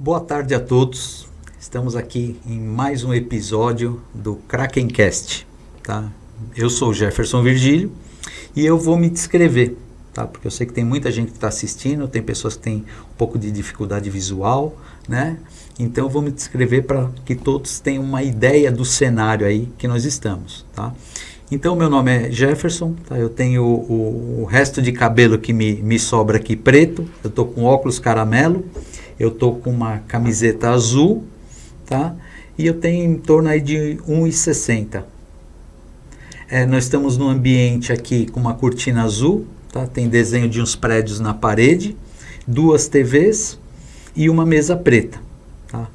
Boa tarde a todos. Estamos aqui em mais um episódio do Krakencast, tá? Eu sou o Jefferson Virgílio e eu vou me descrever, tá? Porque eu sei que tem muita gente que está assistindo, tem pessoas que têm um pouco de dificuldade visual, né? Então eu vou me descrever para que todos tenham uma ideia do cenário aí que nós estamos, tá? Então meu nome é Jefferson, tá? Eu tenho o resto de cabelo que me sobra aqui preto, eu estou com óculos caramelo, eu estou com uma camiseta azul, tá? E eu tenho em torno aí de 1,60. Nós estamos num ambiente aqui com uma cortina azul, tá? Tem desenho de uns prédios na parede, 2 TVs e uma mesa preta, tá?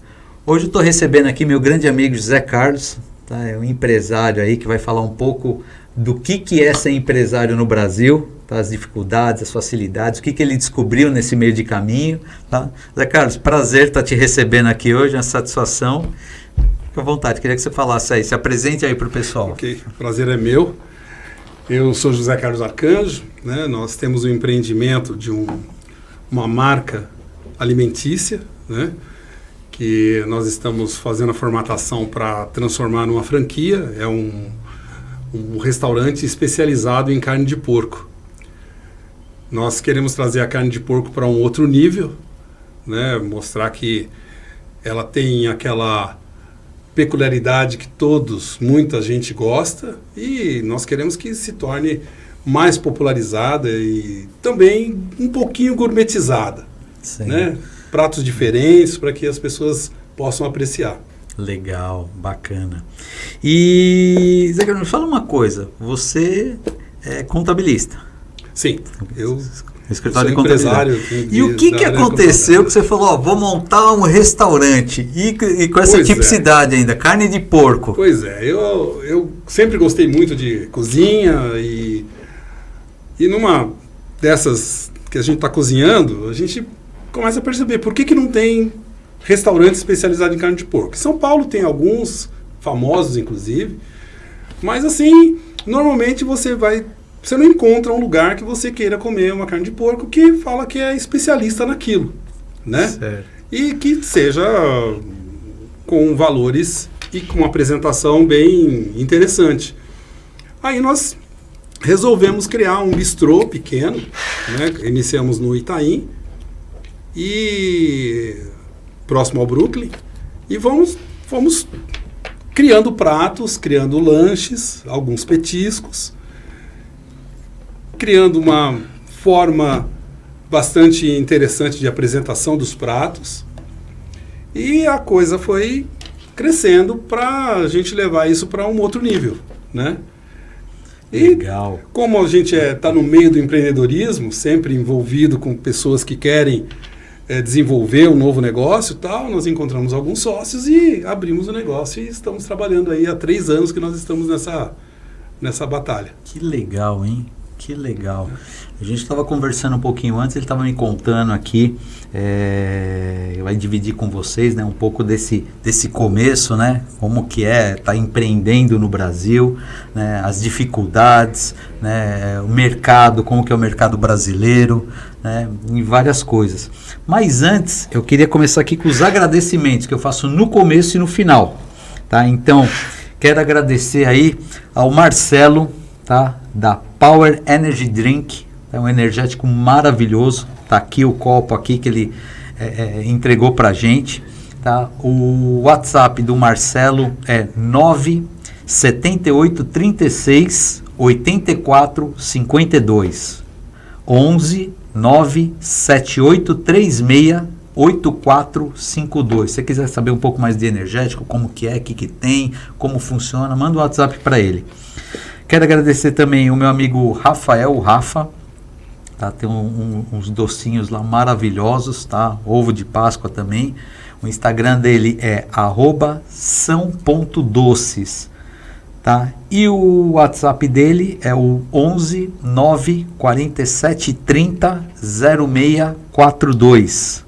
Hoje eu estou recebendo aqui meu grande amigo José Carlos, tá? É um empresário aí que vai falar um pouco do que é ser empresário no Brasil, tá? As dificuldades, as facilidades, o que ele descobriu nesse meio de caminho, tá? José Carlos, prazer estar te recebendo aqui hoje, uma satisfação. Fique à vontade, queria que você falasse aí, se apresente aí para o pessoal. Ok, o prazer é meu. Eu sou José Carlos Arcanjo, né? Nós temos um empreendimento de uma marca alimentícia, né? Que nós estamos fazendo a formatação para transformar numa franquia. É um restaurante especializado em carne de porco. Nós queremos trazer a carne de porco para um outro nível, né? Mostrar que ela tem aquela peculiaridade que muita gente gosta, e nós queremos que se torne mais popularizada e também um pouquinho gourmetizada, né? Pratos diferentes para que as pessoas possam apreciar. Legal, bacana. E, Zé, me fala uma coisa, você é contabilista? Sim, eu escritório sou de empresário. E o que aconteceu que você falou, ó, vou montar um restaurante e com essa tipicidade ainda, carne de porco? Pois é, eu sempre gostei muito de cozinha e numa dessas que a gente está cozinhando, a gente começa a perceber por que não tem restaurante especializado em carne de porco. Em São Paulo tem alguns, famosos inclusive, mas assim, normalmente você não encontra um lugar que você queira comer uma carne de porco que fala que é especialista naquilo, né? Certo. E que seja com valores e com uma apresentação bem interessante. Aí nós resolvemos criar um bistrô pequeno, né? Iniciamos no Itaim, e próximo ao Brooklyn, e fomos criando pratos, criando lanches, alguns petiscos, criando uma forma bastante interessante de apresentação dos pratos, e a coisa foi crescendo para a gente levar isso para um outro nível, né? Legal. E como a gente está no meio do empreendedorismo, sempre envolvido com pessoas que querem desenvolver um novo negócio e tal, nós encontramos alguns sócios e abrimos o negócio, e estamos trabalhando aí há 3 anos que nós estamos nessa batalha. Que legal, hein? Que legal. A gente estava conversando um pouquinho antes, ele estava me contando aqui, vai dividir com vocês, né, um pouco desse começo, né, como que tá empreendendo no Brasil, né, as dificuldades, né, o mercado, como que é o mercado brasileiro, né, em várias coisas. Mas antes, eu queria começar aqui com os agradecimentos que eu faço no começo e no final, tá? Então, quero agradecer aí ao Marcelo, tá, da Power Energy Drink, é um energético maravilhoso, tá aqui o copo aqui que ele entregou pra gente, tá? O WhatsApp do Marcelo é 97836 8452, 11 97836 8452. Se você quiser saber um pouco mais de energético, como que é, o que tem, como funciona, manda um WhatsApp para ele. Quero agradecer também o meu amigo Rafael, o Rafa, tá? Tem uns docinhos lá maravilhosos, tá? Ovo de Páscoa também. O Instagram dele é @são.doces, tá? E o WhatsApp dele é o 11 947 30 0642.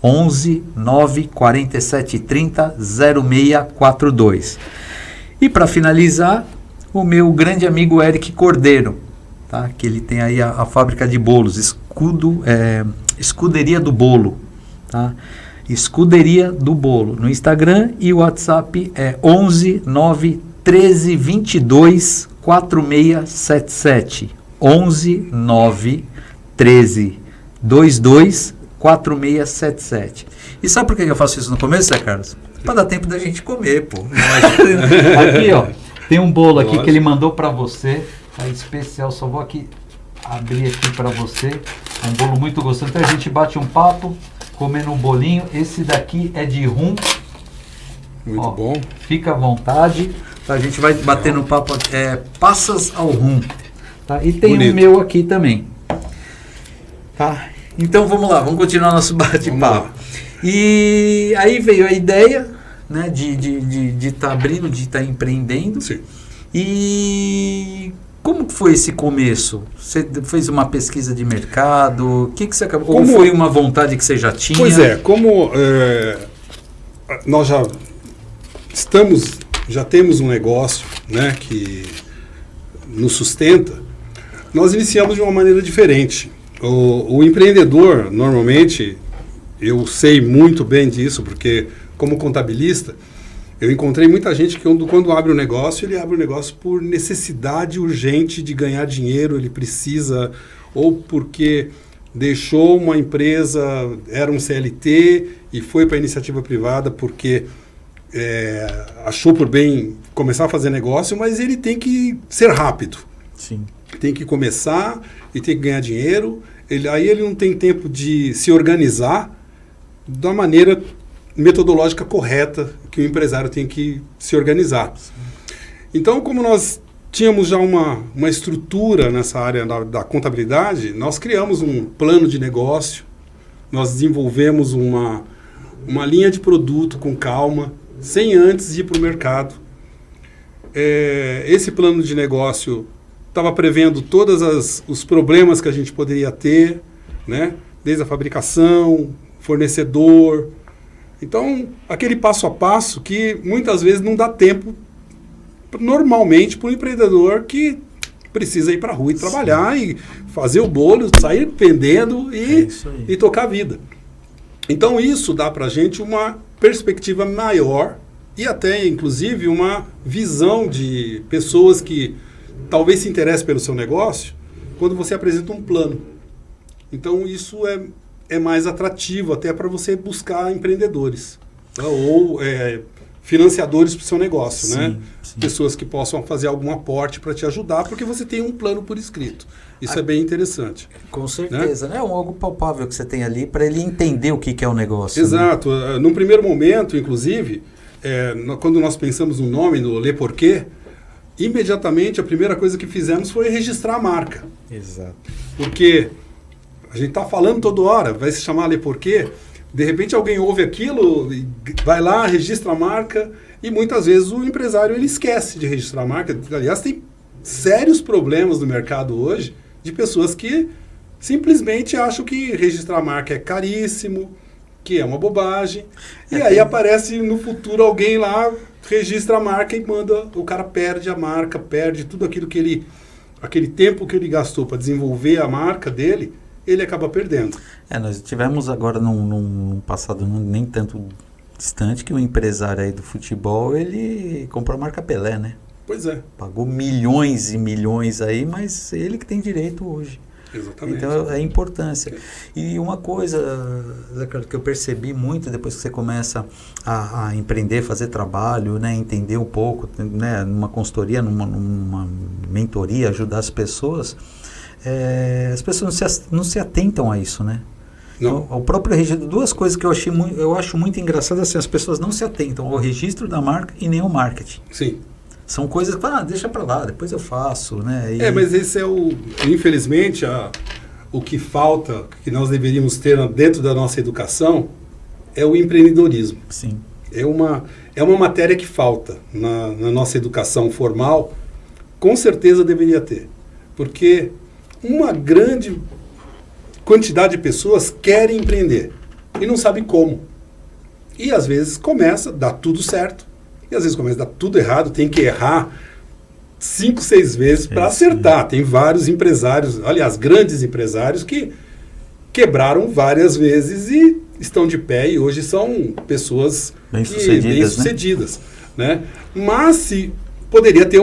11 947 30 0642. E para finalizar, o meu grande amigo Eric Cordeiro, tá? Que ele tem aí a fábrica de bolos, Escuderia do Bolo, tá? Escuderia do Bolo no Instagram, e o WhatsApp é 11 9 13 22 4677. 11 9 13 22 4677. E sabe por que eu faço isso no começo, Zé Carlos? Para dar tempo da gente comer, pô. Aqui, ó, tem um bolo aqui que ele mandou para você, tá especial, só vou aqui abrir aqui para você. É um bolo muito gostoso. Então a gente bate um papo, comendo um bolinho. Esse daqui é de rum. Muito bom. Fica à vontade. Tá, a gente vai bater no papo, passas ao rum. Tá? E tem o meu aqui também. Tá? Então vamos lá, vamos continuar nosso bate-papo. E aí veio a ideia, né, de estar abrindo, de estar empreendendo. Sim. E como que foi esse começo? Você fez uma pesquisa de mercado? O que você acabou? Ou foi uma vontade que você já tinha? Pois é, como nós já temos um negócio, né, que nos sustenta, nós iniciamos de uma maneira diferente. O empreendedor, normalmente, eu sei muito bem disso, porque como contabilista, eu encontrei muita gente que quando abre um negócio, ele abre um negócio por necessidade urgente de ganhar dinheiro, ele precisa, ou porque deixou uma empresa, era um CLT e foi para a iniciativa privada porque achou por bem começar a fazer negócio, mas ele tem que ser rápido. Sim. Tem que começar e tem que ganhar dinheiro. Aí ele não tem tempo de se organizar da maneira metodológica correta que o empresário tem que se organizar. Sim. Então, como nós tínhamos já uma estrutura nessa área da contabilidade, nós criamos um plano de negócio, nós desenvolvemos uma linha de produto com calma, sem antes ir para o mercado. Esse plano de negócio estava prevendo todos os problemas que a gente poderia ter, né? Desde a fabricação, fornecedor. Então, aquele passo a passo que muitas vezes não dá tempo, normalmente, para o empreendedor que precisa ir para a rua e trabalhar e fazer o bolo, sair vendendo e tocar a vida. Então, isso dá para a gente uma perspectiva maior e até, inclusive, uma visão de pessoas que talvez se interessem pelo seu negócio quando você apresenta um plano. Então, isso é mais atrativo até para você buscar empreendedores, né? Ou financiadores para o seu negócio, sim, né? Sim. Pessoas que possam fazer algum aporte para te ajudar, porque você tem um plano por escrito. Isso é bem interessante. Com certeza, né? É algo palpável que você tem ali para ele entender o que é o negócio. Exato. Né? Num primeiro momento, inclusive, quando nós pensamos no nome, no Le Porquê, imediatamente a primeira coisa que fizemos foi registrar a marca. Exato. Porque a gente está falando toda hora, vai se chamar Le Porquê, de repente alguém ouve aquilo, vai lá, registra a marca, e muitas vezes o empresário ele esquece de registrar a marca. Aliás, tem sérios problemas no mercado hoje de pessoas que simplesmente acham que registrar a marca é caríssimo, que é uma bobagem, e aí aparece no futuro alguém lá, registra a marca e manda, o cara perde a marca, perde tudo aquilo que aquele tempo que ele gastou para desenvolver a marca dele, ele acaba perdendo. Nós tivemos agora num passado nem tanto distante que um empresário aí do futebol, ele comprou a marca Pelé, né? Pois é. Pagou milhões e milhões aí, mas ele que tem direito hoje. Exatamente. Então é a importância. E uma coisa, Zé Carlos, que eu percebi muito depois que você começa a empreender, fazer trabalho, né, entender um pouco, né, numa consultoria, numa mentoria, ajudar as pessoas não se atentam a isso, né? Não. O próprio registro, duas coisas que eu acho muito engraçadas, assim, as pessoas não se atentam ao registro da marca e nem ao marketing. Sim. São coisas que, deixa pra lá, depois eu faço, né? Mas esse infelizmente, o que falta, que nós deveríamos ter dentro da nossa educação, é o empreendedorismo. Sim. É uma matéria que falta na nossa educação formal, com certeza deveria ter. Porque uma grande quantidade de pessoas querem empreender e não sabe como. E às vezes dá tudo certo, e às vezes começa a dar tudo errado, tem que errar 5, 6 vezes para acertar. Tem vários empresários, aliás, grandes empresários que quebraram várias vezes estão de pé e hoje são pessoas bem-sucedidas, né? Mas se poderia ter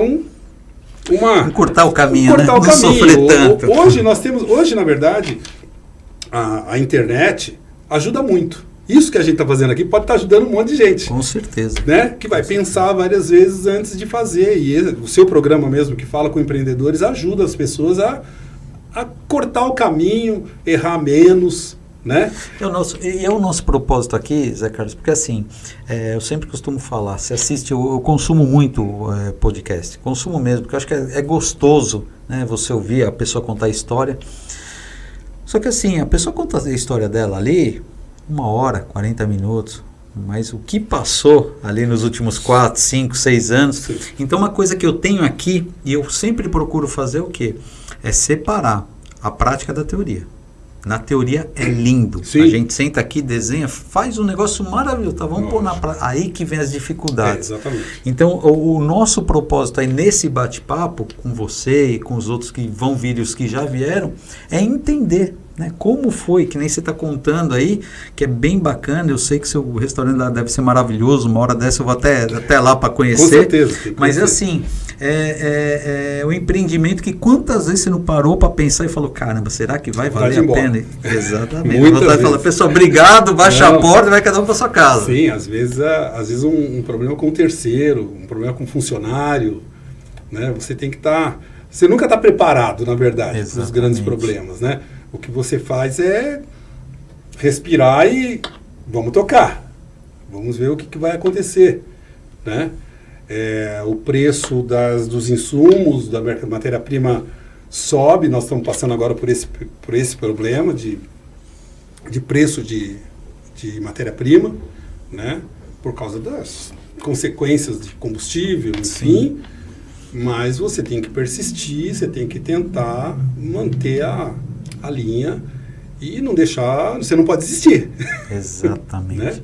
encurtar o caminho, encurtar né? o caminho. Sofrer tanto. Hoje, na verdade, a internet ajuda muito. Isso que a gente está fazendo aqui pode estar ajudando um monte de gente. Com certeza. Né? Que vai pensar várias vezes antes de fazer. E o seu programa mesmo, que fala com empreendedores, ajuda as pessoas a cortar o caminho, errar menos, né? É o nosso propósito aqui, Zé Carlos, porque assim, eu sempre costumo falar, você assiste, eu consumo muito podcast, consumo mesmo, porque eu acho que é gostoso, né, você ouvir a pessoa contar a história. Só que assim, a pessoa conta a história dela ali, 1 hora, 40 minutos, mas o que passou ali nos últimos 4, 5, 6 anos. Sim. Então uma coisa que eu tenho aqui, e eu sempre procuro fazer o quê? É separar a prática da teoria. Na teoria é lindo. Sim. A gente senta aqui, desenha, faz um negócio maravilhoso. Tá? Vamos pôr aí que vem as dificuldades. Exatamente. Então, o nosso propósito aí nesse bate-papo com você e com os outros que vão vir e os que já vieram, é entender, né, como foi, que nem você está contando aí, que é bem bacana. Eu sei que seu restaurante lá deve ser maravilhoso. Uma hora dessa eu vou até lá para conhecer. Com certeza. Mas assim, o empreendimento que quantas vezes você não parou para pensar e falou, caramba, será que vai valer a pena? Exatamente. Muitas vezes. Falar, pessoal, obrigado, baixa a porta e vai cada um para sua casa. Sim, às vezes um problema com o terceiro, um problema com o funcionário, né? Você tem que estar... Você nunca está preparado, na verdade, para os grandes problemas, né? O que você faz é respirar e vamos tocar. Vamos ver o que vai acontecer, né? O preço dos insumos, da matéria-prima sobe. Nós estamos passando agora por esse problema de preço de matéria-prima, né? Por causa das consequências de combustível, enfim. Sim. Mas você tem que persistir, você tem que tentar manter a linha e não deixar... Você não pode desistir. Exatamente. Né?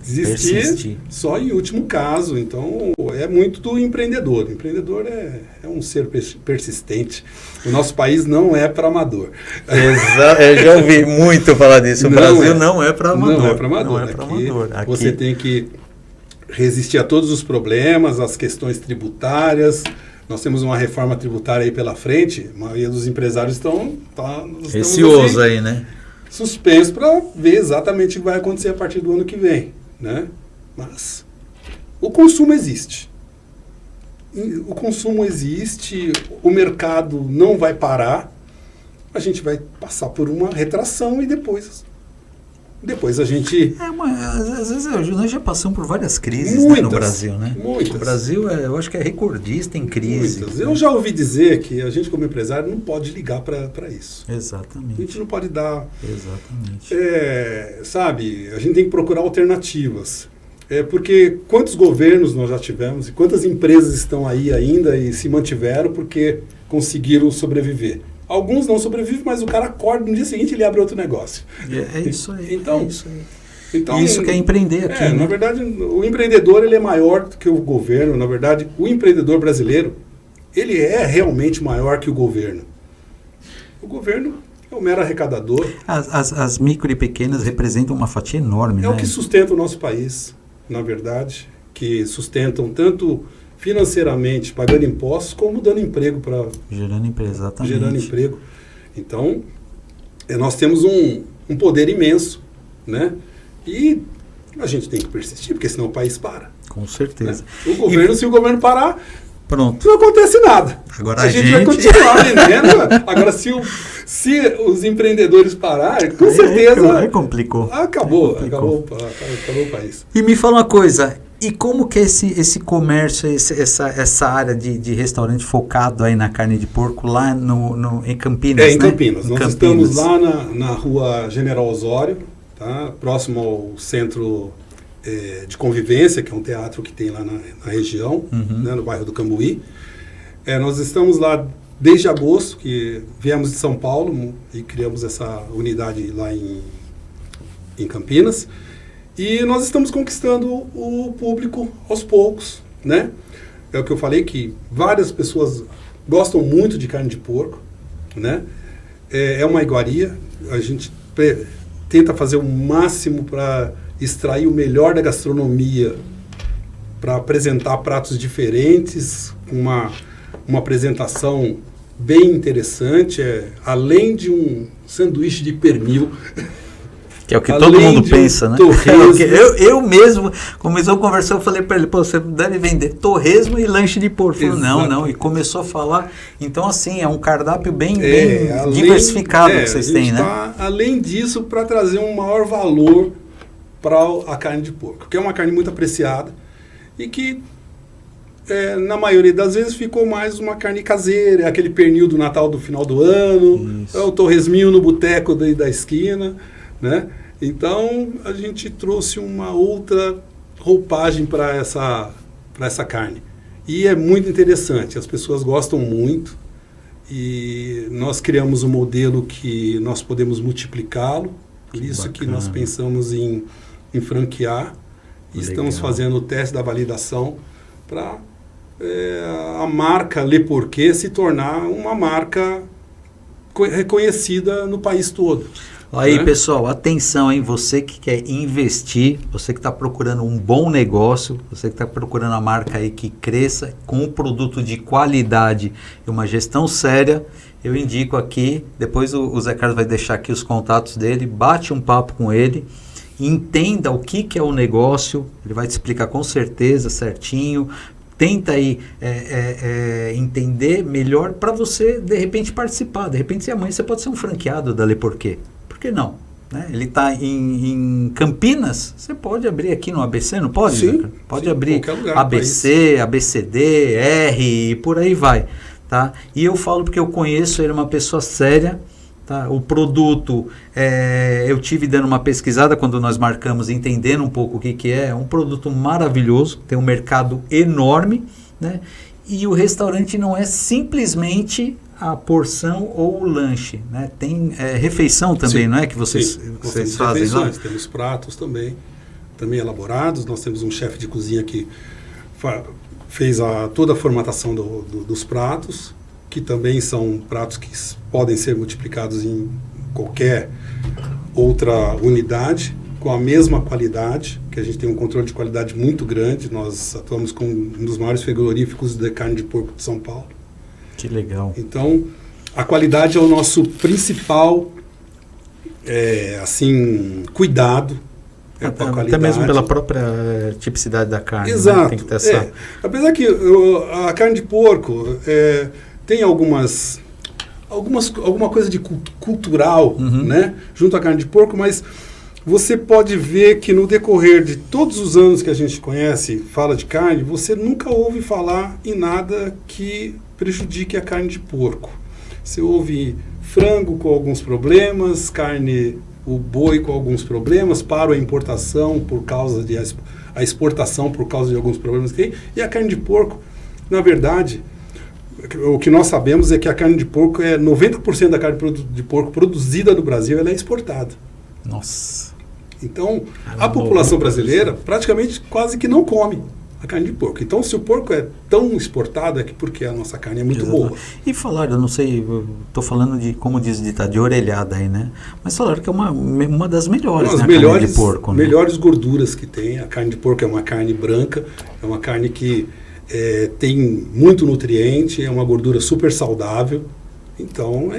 Desistir só em último caso. Então, é muito do empreendedor. O empreendedor é um ser persistente. O nosso país não é para amador. Eu já ouvi muito falar disso. O Brasil não é para amador. Não é para amador. Aqui você tem que resistir a todos os problemas, as questões tributárias. Nós temos uma reforma tributária aí pela frente. A maioria dos empresários estão receosos aí, né? Suspensos para ver exatamente o que vai acontecer a partir do ano que vem, né? Mas o consumo existe. O consumo existe, o mercado não vai parar. A gente vai passar por uma retração e depois a gente... Às vezes nós já passamos por várias crises, né, no Brasil, né? Muitas. O Brasil, eu acho que é recordista em crise. Muitas. Eu já ouvi dizer que a gente, como empresário, não pode ligar para isso. Exatamente. A gente não pode dar... Exatamente. Sabe, a gente tem que procurar alternativas. Porque quantos governos nós já tivemos e quantas empresas estão aí ainda e se mantiveram porque conseguiram sobreviver. Alguns não sobrevivem, mas o cara acorda no dia seguinte e ele abre outro negócio. É isso aí. Então, isso que é empreender aqui. Né? Na verdade, o empreendedor ele é maior do que o governo. Na verdade, o empreendedor brasileiro, ele é realmente maior que o governo. O governo é um mero arrecadador. As micro e pequenas representam uma fatia enorme. É, né? O que sustenta o nosso país, na verdade, que sustentam tanto financeiramente, pagando impostos, como dando emprego para... Gerando emprego, exatamente. Gerando emprego. Então, nós temos um poder imenso, né? E a gente tem que persistir, porque senão o país para. Com certeza. Né? Se o governo parar, pronto, não acontece nada. Agora a gente vai continuar vendendo. Agora, se os empreendedores pararem, com certeza... Aí complicou. Acabou o país. E me fala uma coisa... E como que é esse comércio, essa área de restaurante focado aí na carne de porco lá em Campinas, em Campinas. Nós estamos lá na rua General Osório, tá? Próximo ao Centro de Convivência, que é um teatro que tem lá na região, né? No bairro do Cambuí. Nós estamos lá desde agosto, que viemos de São Paulo e criamos essa unidade lá em Campinas. E nós estamos conquistando o público aos poucos, né? É o que eu falei, que várias pessoas gostam muito de carne de porco, né? É uma iguaria. A gente tenta fazer o máximo para extrair o melhor da gastronomia, para apresentar pratos diferentes, uma apresentação bem interessante, além de um sanduíche de pernil. Que é o que todo mundo pensa, né? Eu mesmo, começou a conversar, eu falei para ele, pô, você deve vender torresmo e lanche de porco. Ele falou, não, e começou a falar. Então, assim, é um cardápio bem diversificado que vocês têm, né? Além disso, para trazer um maior valor para a carne de porco, que é uma carne muito apreciada e que, na maioria das vezes, ficou mais uma carne caseira, aquele pernil do Natal do final do ano, é o torresminho no boteco da esquina, né? Então a gente trouxe uma outra roupagem para essa carne e é muito interessante, as pessoas gostam muito e nós criamos um modelo que nós podemos multiplicá-lo, por isso que nós pensamos em franquear e estamos fazendo o teste da validação para a marca Le Porquet se tornar uma marca reconhecida no país todo. Aí, pessoal, atenção, hein? Você que quer investir, você que está procurando um bom negócio, você que está procurando a marca aí que cresça com um produto de qualidade e uma gestão séria, eu indico aqui, depois o Zé Carlos vai deixar aqui os contatos dele, bate um papo com ele, entenda o que é o negócio, ele vai te explicar com certeza, certinho. Tenta aí entender melhor para você, de repente, participar. De repente, se amanhã você pode ser um franqueado da Le Porquet. Por que não? Né? Ele está em Campinas, você pode abrir aqui no ABC, não pode? Sim, pode abrir ABC, ABCD, R e por aí vai. Tá? E eu falo porque eu conheço ele, uma pessoa séria. Tá? O produto, eu tive dando uma pesquisada quando nós marcamos, entendendo um pouco o que é um produto maravilhoso, tem um mercado enorme, né? E o restaurante não é simplesmente a porção ou o lanche, né? Tem refeição também, sim, não é que vocês fazem? Refeições, temos pratos também elaborados, nós temos um chefe de cozinha que fez toda a formatação dos pratos, que também são pratos que podem ser multiplicados em qualquer outra unidade, com a mesma qualidade, que a gente tem um controle de qualidade muito grande. Nós atuamos com um dos maiores frigoríficos de carne de porco de São Paulo. Que legal. Então, a qualidade é o nosso principal cuidado. Até mesmo pela própria tipicidade da carne. Exato. Né? Tem que ter essa... Apesar que a carne de porco... tem alguma coisa de cultural, né, junto à carne de porco, mas você pode ver que no decorrer de todos os anos que a gente conhece, fala de carne, você nunca ouve falar em nada que prejudique a carne de porco. Você ouve frango com alguns problemas, o boi com alguns problemas, para a importação por causa a exportação por causa de alguns problemas que tem, e a carne de porco, na verdade... O que nós sabemos é que a carne de porco 90% da carne de porco produzida no Brasil ela é exportada. Nossa. Então, a população brasileira praticamente quase que não come a carne de porco. Então, se o porco é tão exportado, é porque a nossa carne é muito boa. E falaram, eu não sei, estou falando de, como diz o ditado, de orelhada aí, né? Mas falaram que é uma das melhores, né, carne de porco. Né? Melhores gorduras que tem. A carne de porco é uma carne branca, é uma carne que... tem muito nutriente, é uma gordura super saudável, então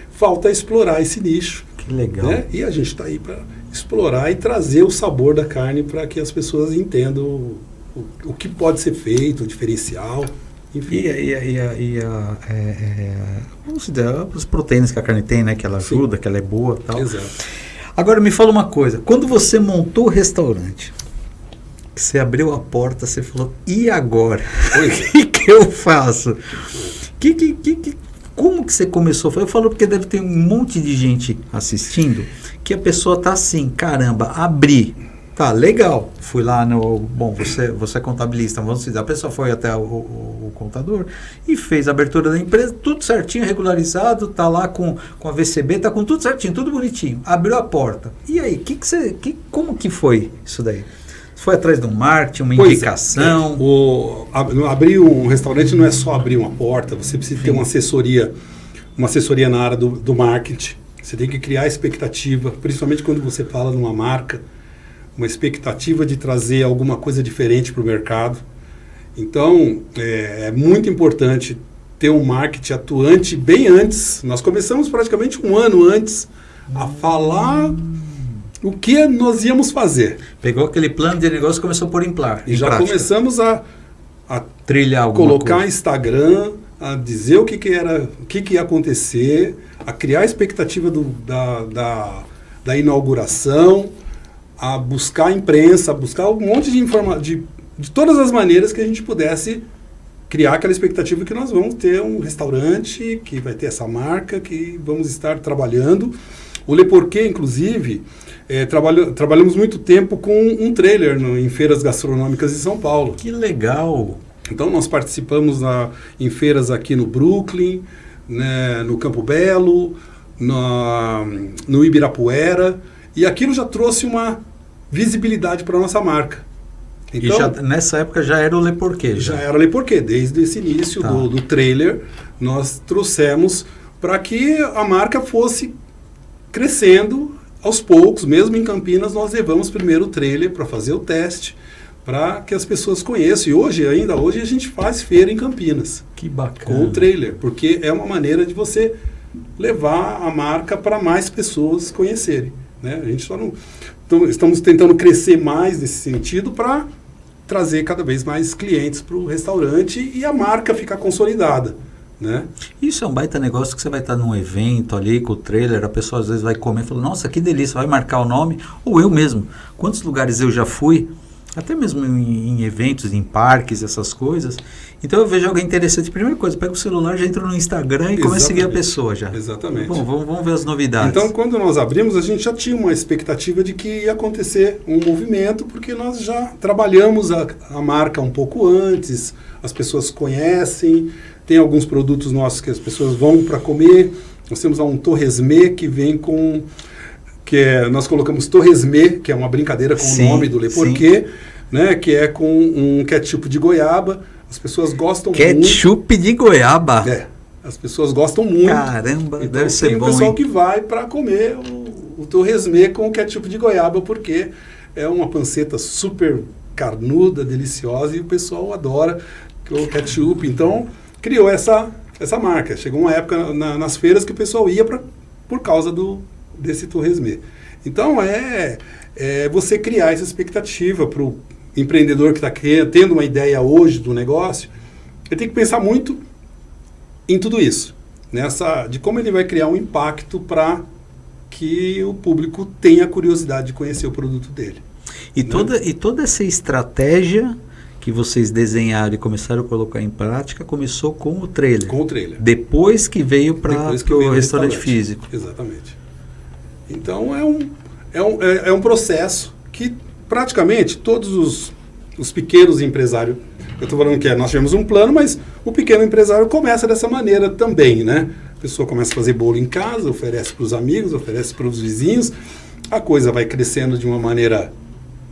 falta explorar esse nicho. Que legal. Né? E a gente está aí para explorar e trazer o sabor da carne para que as pessoas entendam o que pode ser feito, o diferencial, enfim. Vamos dizer, as proteínas que a carne tem, né? Que ela ajuda, que ela é boa e tal. Exato. Agora me fala uma coisa, quando você montou o restaurante, você abriu a porta, você falou, e agora? O que eu faço? Como que você começou? Eu falo porque deve ter um monte de gente assistindo, que a pessoa tá assim, caramba, abri. Tá, legal. Fui lá no... Bom, você é contabilista, vamos dizer. A pessoa foi até o contador e fez a abertura da empresa, tudo certinho, regularizado, tá lá com a VCB, tá com tudo certinho, tudo bonitinho. Abriu a porta. E aí, como que foi isso daí? Foi atrás de um marketing, uma indicação? Abrir um restaurante não é só abrir uma porta, você precisa ter uma assessoria na área do marketing, Você tem que criar expectativa, principalmente quando você fala numa marca, uma expectativa de trazer alguma coisa diferente para o mercado. Então, é muito importante ter um marketing atuante bem antes. Nós começamos praticamente um ano antes a falar o que nós íamos fazer. Pegou aquele plano de negócio e começou a pôr em prática. E já começamos a trilhar alguma colocar coisa. Instagram, a dizer o que ia acontecer, a criar a expectativa da inauguração, a buscar a imprensa, a buscar um monte de informação, de todas as maneiras que a gente pudesse criar aquela expectativa que nós vamos ter um restaurante, que vai ter essa marca, que vamos estar trabalhando. O Le Porquê, inclusive, trabalhamos muito tempo com um trailer em feiras gastronômicas de São Paulo. Que legal! Então, nós participamos em feiras aqui no Brooklyn, né, no Campo Belo, no Ibirapuera, e aquilo já trouxe uma visibilidade para a nossa marca. Então, e nessa época já era o Le Porquê. Já era o Le Porquê. Desde esse início do trailer, nós trouxemos para que a marca fosse crescendo aos poucos. Mesmo em Campinas, nós levamos primeiro o trailer para fazer o teste, para que as pessoas conheçam. E ainda hoje, a gente faz feira em Campinas. Que bacana. Com o trailer, porque é uma maneira de você levar a marca para mais pessoas conhecerem. Né? A gente só não... Então, estamos tentando crescer mais nesse sentido para trazer cada vez mais clientes para o restaurante e a marca ficar consolidada. Né? Isso é um baita negócio que você vai estar num evento ali com o trailer, a pessoa às vezes vai comer e fala, nossa, que delícia, vai marcar o nome, ou eu mesmo. Quantos lugares eu já fui, até mesmo em eventos, em parques, essas coisas. Então eu vejo alguém interessante, primeira coisa, pega o celular, já entra no Instagram e começa a seguir a pessoa já. Exatamente. Bom, vamos ver as novidades. Então, quando nós abrimos, a gente já tinha uma expectativa de que ia acontecer um movimento, porque nós já trabalhamos a marca um pouco antes, as pessoas conhecem, tem alguns produtos nossos que as pessoas vão para comer. Nós temos um torresmé que vem com... nós colocamos torresmé, que é uma brincadeira com o nome do Le Porquê, né, que é com um ketchup de goiaba. As pessoas gostam muito. Ketchup de goiaba? As pessoas gostam muito. Caramba, então, deve ser bom. Tem o pessoal que vai para comer o torresmé com o ketchup de goiaba, porque é uma panceta super carnuda, deliciosa, e o pessoal adora o ketchup. Então, criou essa marca. Chegou uma época nas feiras que o pessoal ia por causa desse torresmé. Então, é você criar essa expectativa para o empreendedor que está tendo uma ideia hoje do negócio. Ele tem que pensar muito em tudo isso, de como ele vai criar um impacto para que o público tenha curiosidade de conhecer o produto dele. E toda essa estratégia que vocês desenharam e começaram a colocar em prática começou com o trailer. Com o trailer. Depois que veio para o restaurante físico. Exatamente. Então é um processo que praticamente todos os pequenos empresários, eu estou falando que nós tivemos um plano, mas o pequeno empresário começa dessa maneira também, né? A pessoa começa a fazer bolo em casa, oferece para os amigos, oferece para os vizinhos, a coisa vai crescendo de uma maneira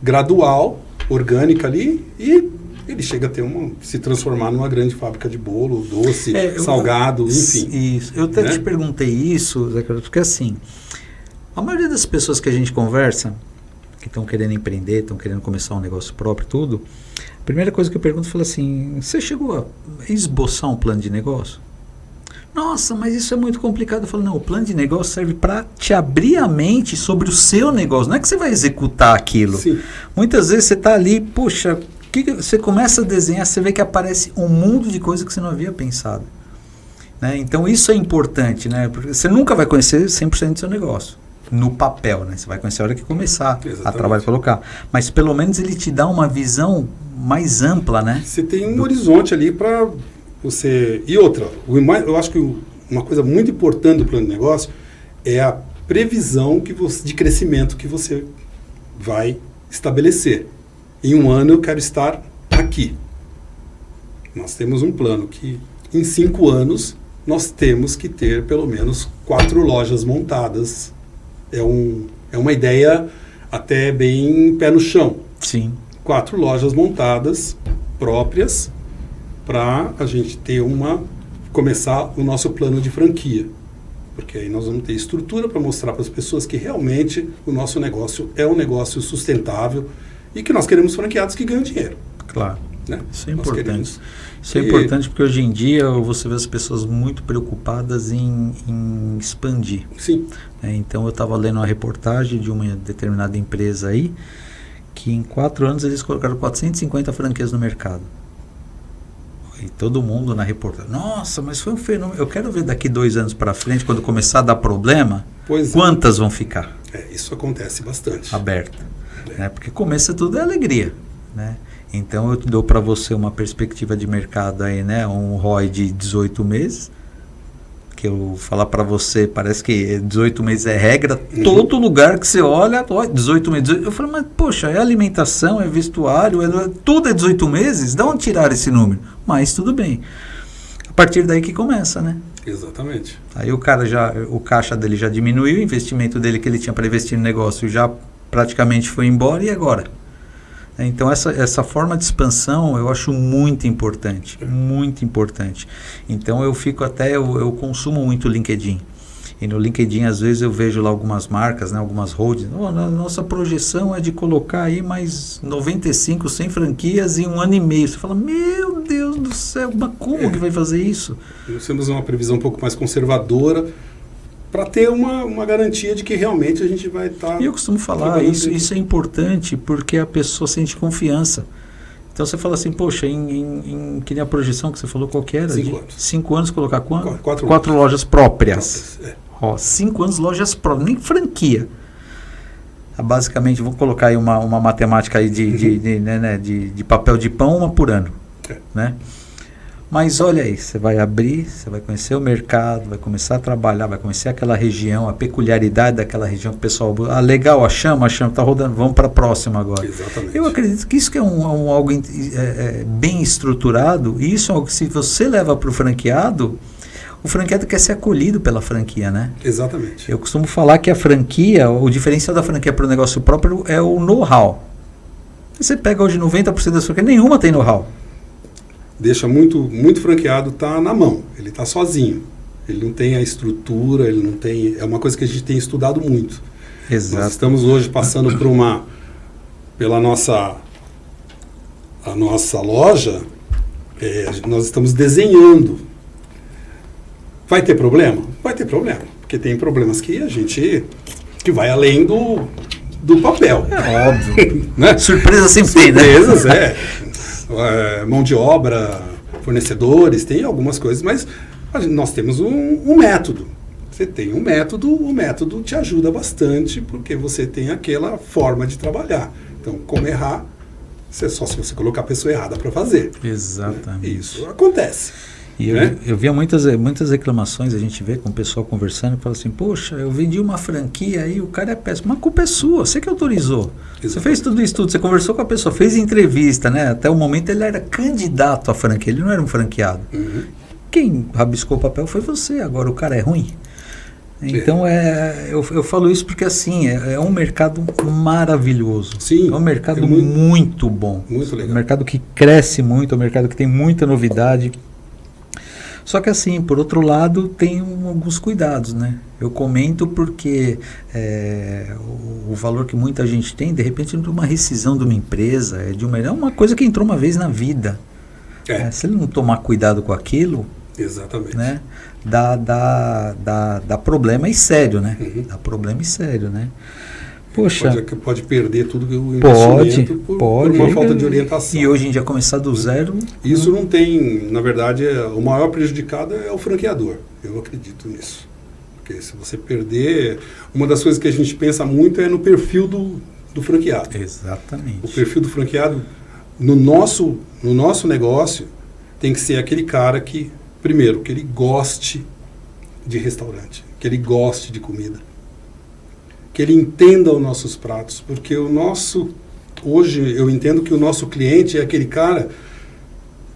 gradual, orgânica ali, e ele chega a se transformar numa grande fábrica de bolo, doce, salgado, enfim. Isso. Eu até te perguntei isso, Zé Carlos, porque assim, a maioria das pessoas que a gente conversa, que estão querendo empreender, estão querendo começar um negócio próprio, tudo, a primeira coisa que eu pergunto, fala assim, você chegou a esboçar um plano de negócio? Nossa, mas isso é muito complicado. Eu falo, não, o plano de negócio serve para te abrir a mente sobre o seu negócio, não é que você vai executar aquilo. Sim. Muitas vezes você está ali, poxa, você começa a desenhar, você vê que aparece um mundo de coisas que você não havia pensado. Né? Então isso é importante, né? Porque você nunca vai conhecer 100% do seu negócio. No papel, né? Você vai conhecer a hora que começar a trabalhar e colocar. Mas pelo menos ele te dá uma visão mais ampla, né? Você tem um horizonte ali para você... E outra, eu acho que uma coisa muito importante do plano de negócio é a previsão de crescimento que você vai estabelecer. Em um ano eu quero estar aqui. Nós temos um plano que em 5 anos nós temos que ter pelo menos 4 lojas montadas. É uma ideia até bem pé no chão. Sim. 4 lojas montadas, próprias, para a gente ter começar o nosso plano de franquia. Porque aí nós vamos ter estrutura para mostrar para as pessoas que realmente o nosso negócio é um negócio sustentável e que nós queremos franqueados que ganham dinheiro. Claro. Né? Isso é importante. Isso é importante porque hoje em dia você vê as pessoas muito preocupadas em expandir. Sim. Então eu estava lendo uma reportagem de uma determinada empresa aí, que em 4 anos eles colocaram 450 franquias no mercado. E todo mundo na reportagem, nossa, mas foi um fenômeno. Eu quero ver daqui 2 anos para frente, quando começar a dar problema, quantas vão ficar? Isso acontece bastante. Aberta. Né? Porque começa tudo é alegria. Né? Então eu dou para você uma perspectiva de mercado aí, né? Um ROI de 18 meses. Que eu falar para você, parece que 18 meses é regra. Todo lugar que você olha, 18 meses. Eu falo, mas poxa, é alimentação, é vestuário, tudo é 18 meses? De onde tirar esse número? Mas tudo bem. A partir daí que começa, né? Exatamente. Aí o caixa dele já diminuiu, o investimento dele que ele tinha para investir no negócio já praticamente foi embora, e agora? Então essa forma de expansão eu acho muito importante, muito importante. Então eu consumo muito o LinkedIn. E no LinkedIn às vezes eu vejo lá algumas marcas, né, algumas holdings. Nossa projeção é de colocar aí mais 95, 100 franquias em 1 ano e meio. Você fala, meu Deus do céu, mas como que vai fazer isso? Nós temos uma previsão um pouco mais conservadora, para ter uma garantia de que realmente a gente vai estar... E eu costumo falar, isso é importante porque a pessoa sente confiança. Então você fala assim, poxa, que nem a projeção que você falou, qual que era? 5 anos. 5 anos colocar quanto? 4 lojas próprias. 5 anos lojas próprias, nem franquia. Basicamente, vou colocar aí uma matemática aí de papel de pão, 1 por ano. Né? Mas olha aí, você vai abrir, você vai conhecer o mercado, vai começar a trabalhar, vai conhecer aquela região, a peculiaridade daquela região que o pessoal... legal, achamos, está rodando, vamos para a próxima agora. Exatamente. Eu acredito que isso que é algo bem estruturado, e isso é algo que se você leva para o franqueado quer ser acolhido pela franquia, né? Exatamente. Eu costumo falar que a franquia, o diferencial da franquia para o negócio próprio é o know-how. Você pega hoje 90% das franquias, nenhuma tem know-how. Deixa muito franqueado tá na mão, ele está sozinho, ele não tem a estrutura, ele não tem, é uma coisa que a gente tem estudado muito. Exato. Nós estamos hoje passando pela nossa loja, nós estamos desenhando. Vai ter problema? Vai ter problema, porque tem problemas que vai além do papel. É óbvio. Né? Surpresa sempre tem, né? Surpresas, mão de obra, fornecedores, tem algumas coisas, mas nós temos um método. Você tem um método, o método te ajuda bastante, porque você tem aquela forma de trabalhar. Então, como errar, só se você colocar a pessoa errada para fazer. Exatamente. Né? Isso acontece. E eu via muitas reclamações, a gente vê com o pessoal conversando, e fala assim, poxa, eu vendi uma franquia aí, o cara é péssimo. Mas a culpa é sua, você que autorizou. Exatamente. Você fez tudo isso, você conversou com a pessoa, fez entrevista, né? Até o momento ele era candidato à franquia, ele não era um franqueado. Uhum. Quem rabiscou o papel foi você, agora o cara é ruim. Então eu falo isso porque assim, é um mercado maravilhoso. Sim, é um mercado muito bom. Muito legal. É um mercado que cresce muito, é um mercado que tem muita novidade. Só que assim, por outro lado, tem alguns cuidados, né? Eu comento porque o valor que muita gente tem, de repente, de uma rescisão de uma empresa, é uma coisa que entrou uma vez na vida. Se ele não tomar cuidado com aquilo, exatamente, né? Dá problema e sério, né? Uhum. Dá problema e sério, né? Poxa, pode perder tudo o investimento por uma falta de orientação. E hoje em dia começar do zero... Isso não tem, na verdade, o maior prejudicado é o franqueador. Eu acredito nisso. Porque se você perder... Uma das coisas que a gente pensa muito é no perfil do franqueado. Exatamente. O perfil do franqueado, no nosso negócio, tem que ser aquele cara que, primeiro, que ele goste de restaurante, que ele goste de comida, que ele entenda os nossos pratos, porque hoje eu entendo que o nosso cliente é aquele cara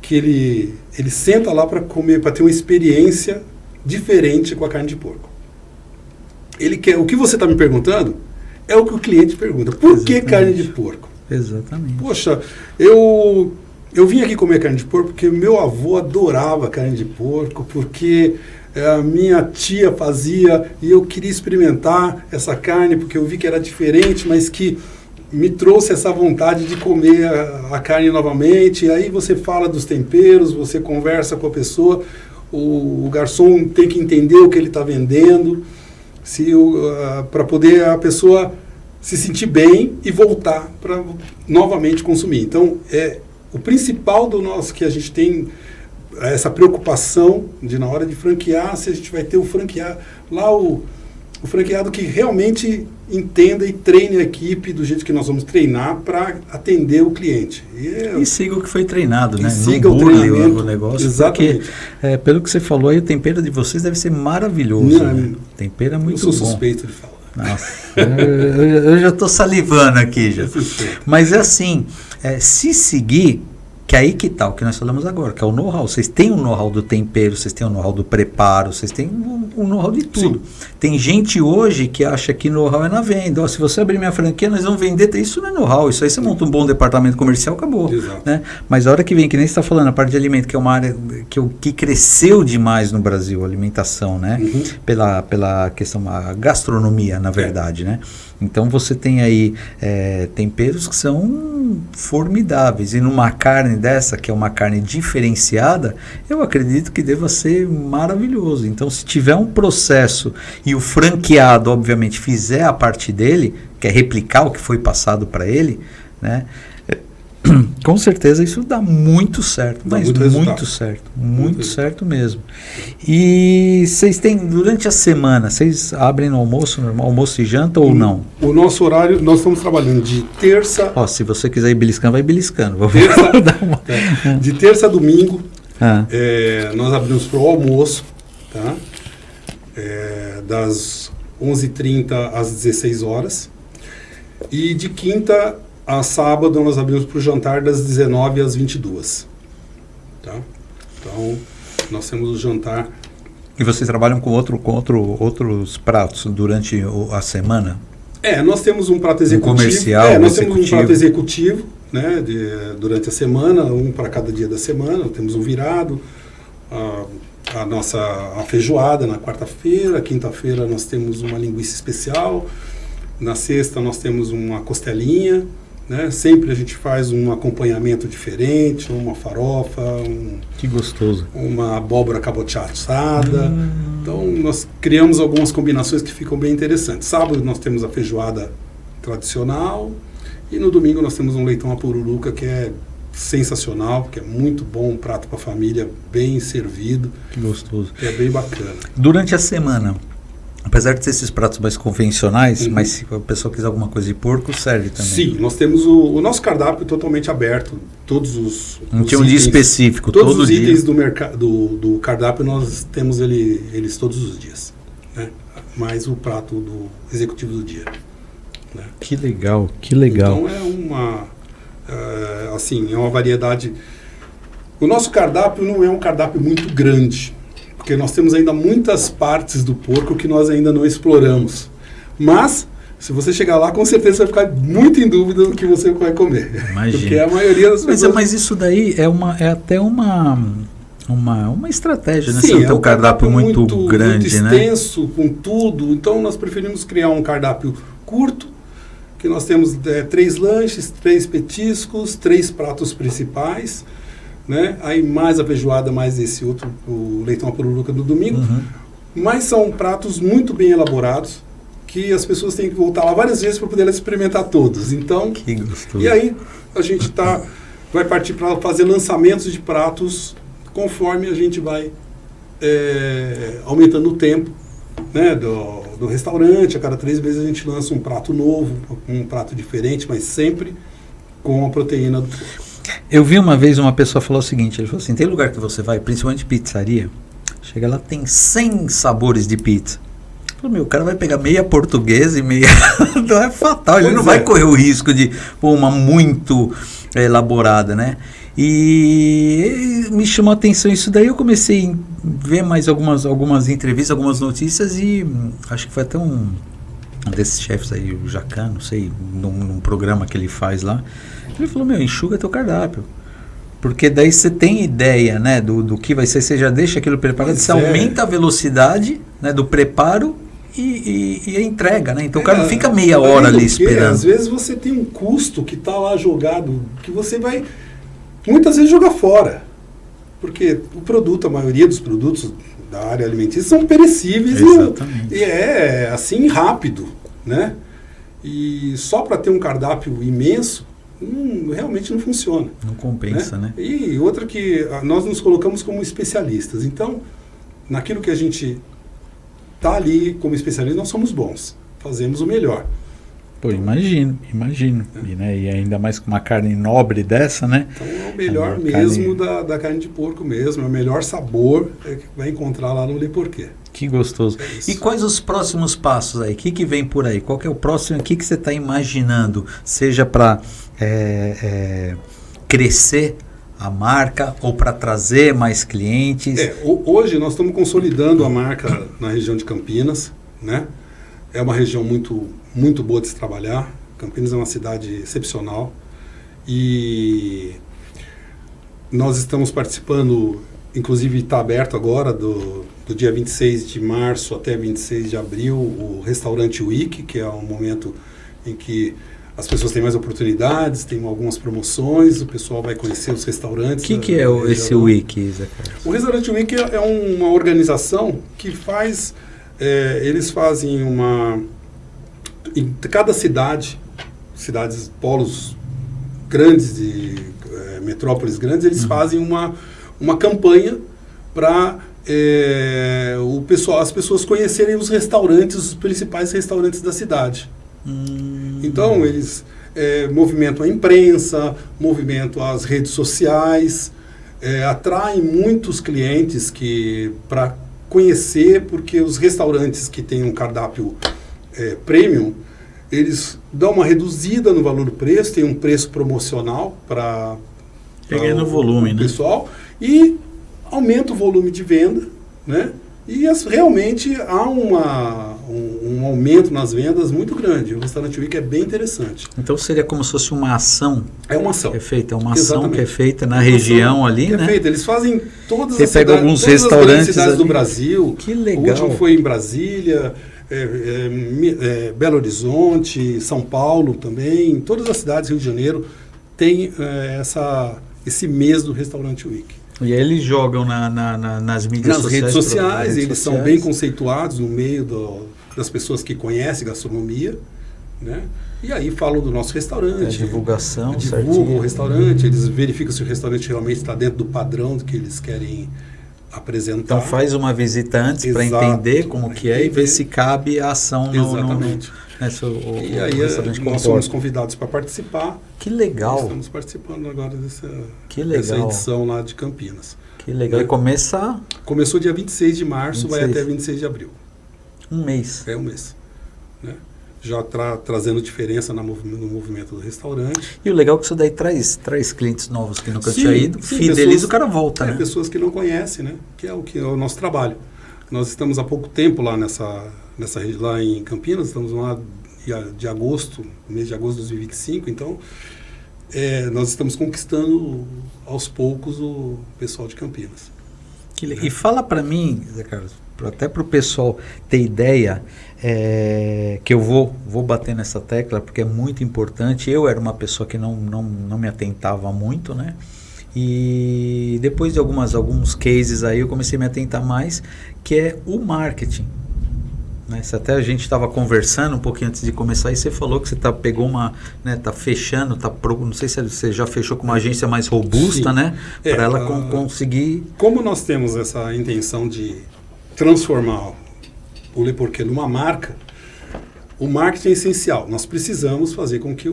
que ele senta lá para comer, para ter uma experiência diferente com a carne de porco. Ele quer, o que você está me perguntando é o que o cliente pergunta. Por que carne de porco? Exatamente. Poxa, eu eu vim aqui comer carne de porco porque meu avô adorava carne de porco, porque a minha tia fazia e eu queria experimentar essa carne porque eu vi que era diferente, mas que me trouxe essa vontade de comer a carne novamente. E aí você fala dos temperos, você conversa com a pessoa, o garçom tem que entender o que ele está vendendo, para poder a pessoa se sentir bem e voltar para novamente consumir. Então, o principal do nosso, que a gente tem essa preocupação de, na hora de franquear, se a gente vai ter o franqueado lá, o franqueado que realmente entenda e treine a equipe do jeito que nós vamos treinar para atender o cliente. E siga o que foi treinado, né? Siga não o burle treinamento. o negócio. Exatamente. Porque, pelo que você falou aí, o tempero de vocês deve ser maravilhoso. Não, né? O tempero é muito bom. Eu sou suspeito de falar. Nossa, eu já estou salivando aqui já. Mas é assim, se seguir, que aí que tá o que nós falamos agora, que é o know-how. Vocês têm o know-how do tempero, vocês têm o know-how do preparo, vocês têm o know-how de tudo. Sim. Tem gente hoje que acha que know-how é na venda. Ó, se você abrir minha franquia, nós vamos vender. Isso não é know-how. Isso aí você monta um bom departamento comercial, acabou. Né? Mas a hora que vem, que nem você está falando, a parte de alimento, que é uma área que cresceu demais no Brasil, a alimentação, né? Uhum. Pela questão, a gastronomia, na verdade, né? Então você tem aí temperos que são formidáveis. E numa carne dessa, que é uma carne diferenciada, eu acredito que deva ser maravilhoso. Então, se tiver um processo e o franqueado, obviamente, fizer a parte dele, que é replicar o que foi passado para ele, né? Com certeza isso dá muito certo, mas muito certo, muito certo mesmo. E vocês têm, durante a semana, vocês abrem no almoço, normal, almoço e janta ou não? O nosso horário, nós estamos trabalhando de terça... Ó, se você quiser ir beliscando, vai beliscando. De terça a domingo, nós abrimos para o almoço, tá? Das 11h30 às 16 horas. E de quinta a sábado nós abrimos para o jantar das 19 às 22. Tá? Então, nós temos o jantar. E vocês trabalham com outros pratos durante a semana? Nós temos um prato executivo. Um comercial, nós temos um prato executivo, né, durante a semana, um para cada dia da semana. Temos um virado, a feijoada na quarta-feira, quinta-feira nós temos uma linguiça especial, na sexta nós temos uma costelinha, né? Sempre a gente faz um acompanhamento diferente, uma farofa, que gostoso, uma abóbora cabotiá assada. Então nós criamos algumas combinações que ficam bem interessantes. Sábado nós temos a feijoada tradicional e no domingo nós temos um leitão à pururuca que é sensacional, que é muito bom, um prato para a família, bem servido. Que gostoso. É bem bacana. Durante a semana, apesar de ter esses pratos mais convencionais, mas se a pessoa quiser alguma coisa de porco, serve também. Sim, nós temos o nosso cardápio totalmente aberto. Todos os Não tinha um dia específico, todos os itens do cardápio nós temos eles todos os dias, né? Mais o prato do executivo do dia, né? Que legal, que legal. Então é uma variedade. O nosso cardápio não é um cardápio muito grande, porque nós temos ainda muitas partes do porco que nós ainda não exploramos. Mas, se você chegar lá, com certeza vai ficar muito em dúvida do que você vai comer. Imagina. Porque a maioria das pessoas... Mas isso daí é até uma estratégia, né? Sim, é um cardápio muito grande, muito extenso, com tudo. Então, nós preferimos criar um cardápio curto, que nós temos 3 lanches, 3 petiscos, 3 pratos principais, né? Aí mais a feijoada, mais esse outro, o leitão à pururuca do domingo. Mas são pratos muito bem elaborados, que as pessoas têm que voltar lá várias vezes para poder experimentar todos. Então, que gostoso. E aí a gente vai partir para fazer lançamentos de pratos conforme a gente vai aumentando o tempo, né, do restaurante. A cada 3 meses a gente lança um prato novo, um prato diferente, mas sempre com a proteína do porco. Eu vi uma vez uma pessoa falar o seguinte, ele falou assim, tem lugar que você vai, principalmente pizzaria, chega lá, tem 100 sabores de pizza. Eu falei, o cara vai pegar meia portuguesa e meia... Não é fatal, ele não vai correr o risco de uma muito elaborada, né? E me chamou a atenção isso daí, eu comecei a ver mais algumas entrevistas, algumas notícias e acho que foi até um desses chefes aí, o Jacan, não sei, num programa que ele faz lá, ele falou, enxuga teu cardápio, Porque daí você tem ideia, né, do que vai ser, você já deixa aquilo preparado, você aumenta a velocidade, né, do preparo e a entrega, né? Então o cara não fica meia hora ali esperando. Às vezes você tem um custo que está lá jogado, que você vai muitas vezes jogar fora. Porque o produto, a maioria dos produtos da área alimentícia são perecíveis e é assim rápido, né? E só para ter um cardápio imenso, realmente não funciona. Não compensa, né? E outra que nós nos colocamos como especialistas. Então, naquilo que a gente está ali como especialista, nós somos bons. Fazemos o melhor. Pô, imagino. Né? E ainda mais com uma carne nobre dessa, né? Então é o melhor mesmo da carne de porco mesmo. É o melhor sabor que vai encontrar lá no Le Porquê. Que gostoso. E quais os próximos passos aí? O que vem por aí? Qual que é o próximo? O que você está imaginando? Seja para crescer a marca ou para trazer mais clientes? Hoje nós estamos consolidando a marca na região de Campinas, né? É uma região muito boa de se trabalhar. Campinas é uma cidade excepcional e nós estamos participando, inclusive está aberto agora do dia 26 de março até 26 de abril o Restaurante Week, que é um momento em que as pessoas têm mais oportunidades, tem algumas promoções, o pessoal vai conhecer os restaurantes. O que é esse Week, Zé Carlos? O Restaurante Week é uma organização que faz... eles fazem em cada cidades polos grandes, metrópoles grandes, eles fazem uma campanha para as pessoas conhecerem os restaurantes, os principais restaurantes da cidade. Então eles movimentam a imprensa, movimentam as redes sociais, atraem muitos clientes para conhecer, porque os restaurantes que têm um cardápio premium, eles dão uma reduzida no valor do preço, tem um preço promocional para o volume, pessoal, e aumenta o volume de venda, né? E realmente há um aumento nas vendas muito grande. O Restaurante Week é bem interessante. Então seria como se fosse uma ação. É uma ação. Que é feita, uma ação que é feita na região ali, né? Feita. Eles fazem todas as cidades, alguns restaurantes as cidades do Brasil. Que legal. O último foi em Brasília, Belo Horizonte, São Paulo também. Todas as cidades do Rio de Janeiro têm esse mês do Restaurante Week. E aí eles jogam nas mídias sociais. Nas redes sociais, eles são bem conceituados no meio das pessoas que conhecem gastronomia, né? E aí falam do nosso restaurante. Divulgação, divulgam o restaurante, eles verificam se o restaurante realmente está dentro do padrão que eles querem apresentar. Então faz uma visita antes para entender como que é e ver se cabe a ação Exatamente. E aí nós somos convidados para participar. Que legal. Estamos participando agora dessa edição lá de Campinas. Que legal. E começou dia 26 de março, vai até 26 de abril. Um mês. É um mês. Né? Já trazendo diferença no movimento do restaurante. E o legal é que isso daí traz clientes novos que nunca tinha ido, fideliza, o cara volta, né? Pessoas que não conhecem, né? Que é o nosso trabalho. Nós estamos há pouco tempo lá lá em Campinas, estamos lá de agosto, mês de agosto de 2025, então nós estamos conquistando aos poucos o pessoal de Campinas. E fala para mim, Zé Carlos, até para o pessoal ter ideia, que eu vou bater nessa tecla porque é muito importante. Eu era uma pessoa que não me atentava muito, né? E depois de alguns cases aí eu comecei a me atentar mais, que é o marketing. Né? Se até a gente estava conversando um pouquinho antes de começar e você falou que você pegou tá fechando, não sei se você já fechou com uma agência mais robusta, sim, né? Para ela conseguir... Como nós temos essa intenção de transformar o Le Porquê numa marca, o marketing é essencial. Nós precisamos fazer com que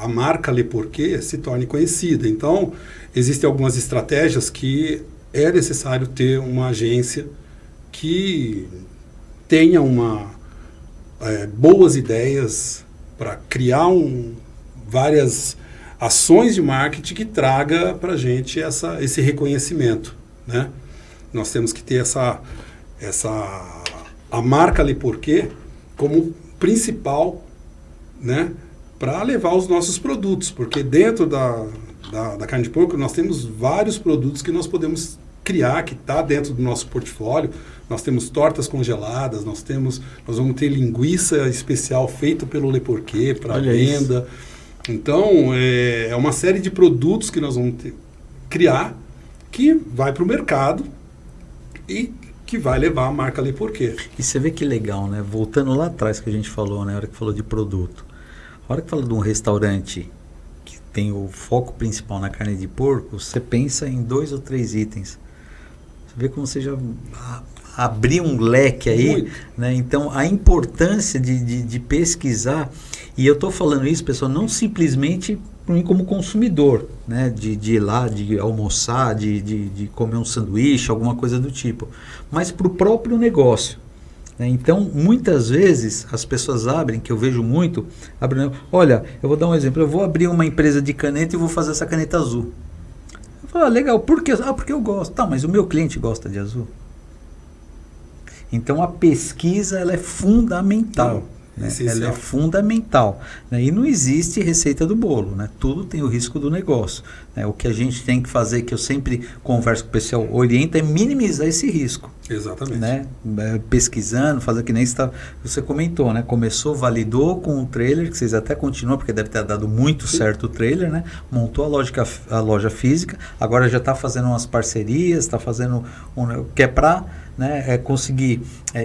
a marca Le Porquê se torne conhecida. Então, existem algumas estratégias que é necessário ter uma agência que tenha boas ideias para criar várias ações de marketing que traga para a gente esse reconhecimento, né? Nós temos que ter a marca Le Porquê como principal, né, para levar os nossos produtos, porque dentro da carne de porco, nós temos vários produtos que nós podemos criar, que está dentro do nosso portfólio. Nós temos tortas congeladas, nós vamos ter linguiça especial feita pelo Le Porquê para venda. Então, é uma série de produtos que nós vamos criar que vai para o mercado e que vai levar a marca Le Porquê. E você vê que legal, né? Voltando lá atrás que a gente falou, né? A hora que falou de produto. A hora que fala de um restaurante que tem o foco principal na carne de porco, você pensa em 2 ou 3 itens. Você vê como você já abriu um leque aí, né? Então, a importância de pesquisar, e eu estou falando isso, pessoal, não simplesmente para mim como consumidor, né? De ir lá, de almoçar, de comer um sanduíche, alguma coisa do tipo, mas para o próprio negócio. Né? Então, muitas vezes, as pessoas abrem, que eu vejo muito, olha, eu vou dar um exemplo, eu vou abrir uma empresa de caneta e vou fazer essa caneta azul. Eu falo, legal, por quê? Porque eu gosto. Tá, mas o meu cliente gosta de azul. Então, a pesquisa, ela é fundamental. Né? Ela é fundamental, né? E não existe receita do bolo, né? Tudo tem o risco do negócio, né? O que a gente tem que fazer, que eu sempre converso com o pessoal, orienta, é minimizar esse risco. Exatamente. Né? Pesquisando, fazer que nem você comentou, né? Começou, validou com o trailer, que vocês até continuam, porque deve ter dado muito certo o trailer, né? Montou a loja física, agora já está fazendo umas parcerias, está fazendo que é para, né, conseguir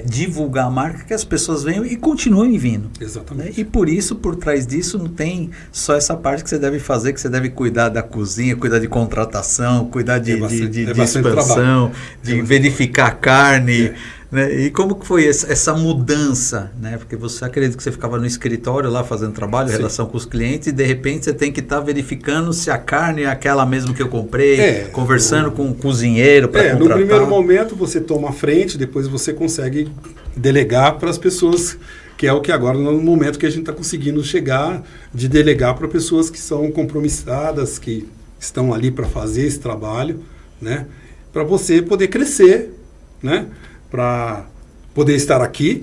divulgar a marca, que as pessoas venham e continuem vindo. Exatamente. Né? E por isso, por trás disso, não tem só essa parte que você deve fazer, que você deve cuidar da cozinha, cuidar de contratação, cuidar de expansão, de verificar a carne. Né? E como que foi essa mudança? Né? Porque você acredita que você ficava no escritório lá fazendo trabalho, relação com os clientes, e de repente você tem que estar verificando se a carne é aquela mesmo que eu comprei, conversando com o cozinheiro para contratar. No primeiro momento você toma a frente, depois você consegue delegar para as pessoas, que é o que agora, no momento que a gente está conseguindo chegar, de delegar para pessoas que são compromissadas, que estão ali para fazer esse trabalho, né? Para você poder crescer, né? Para poder estar aqui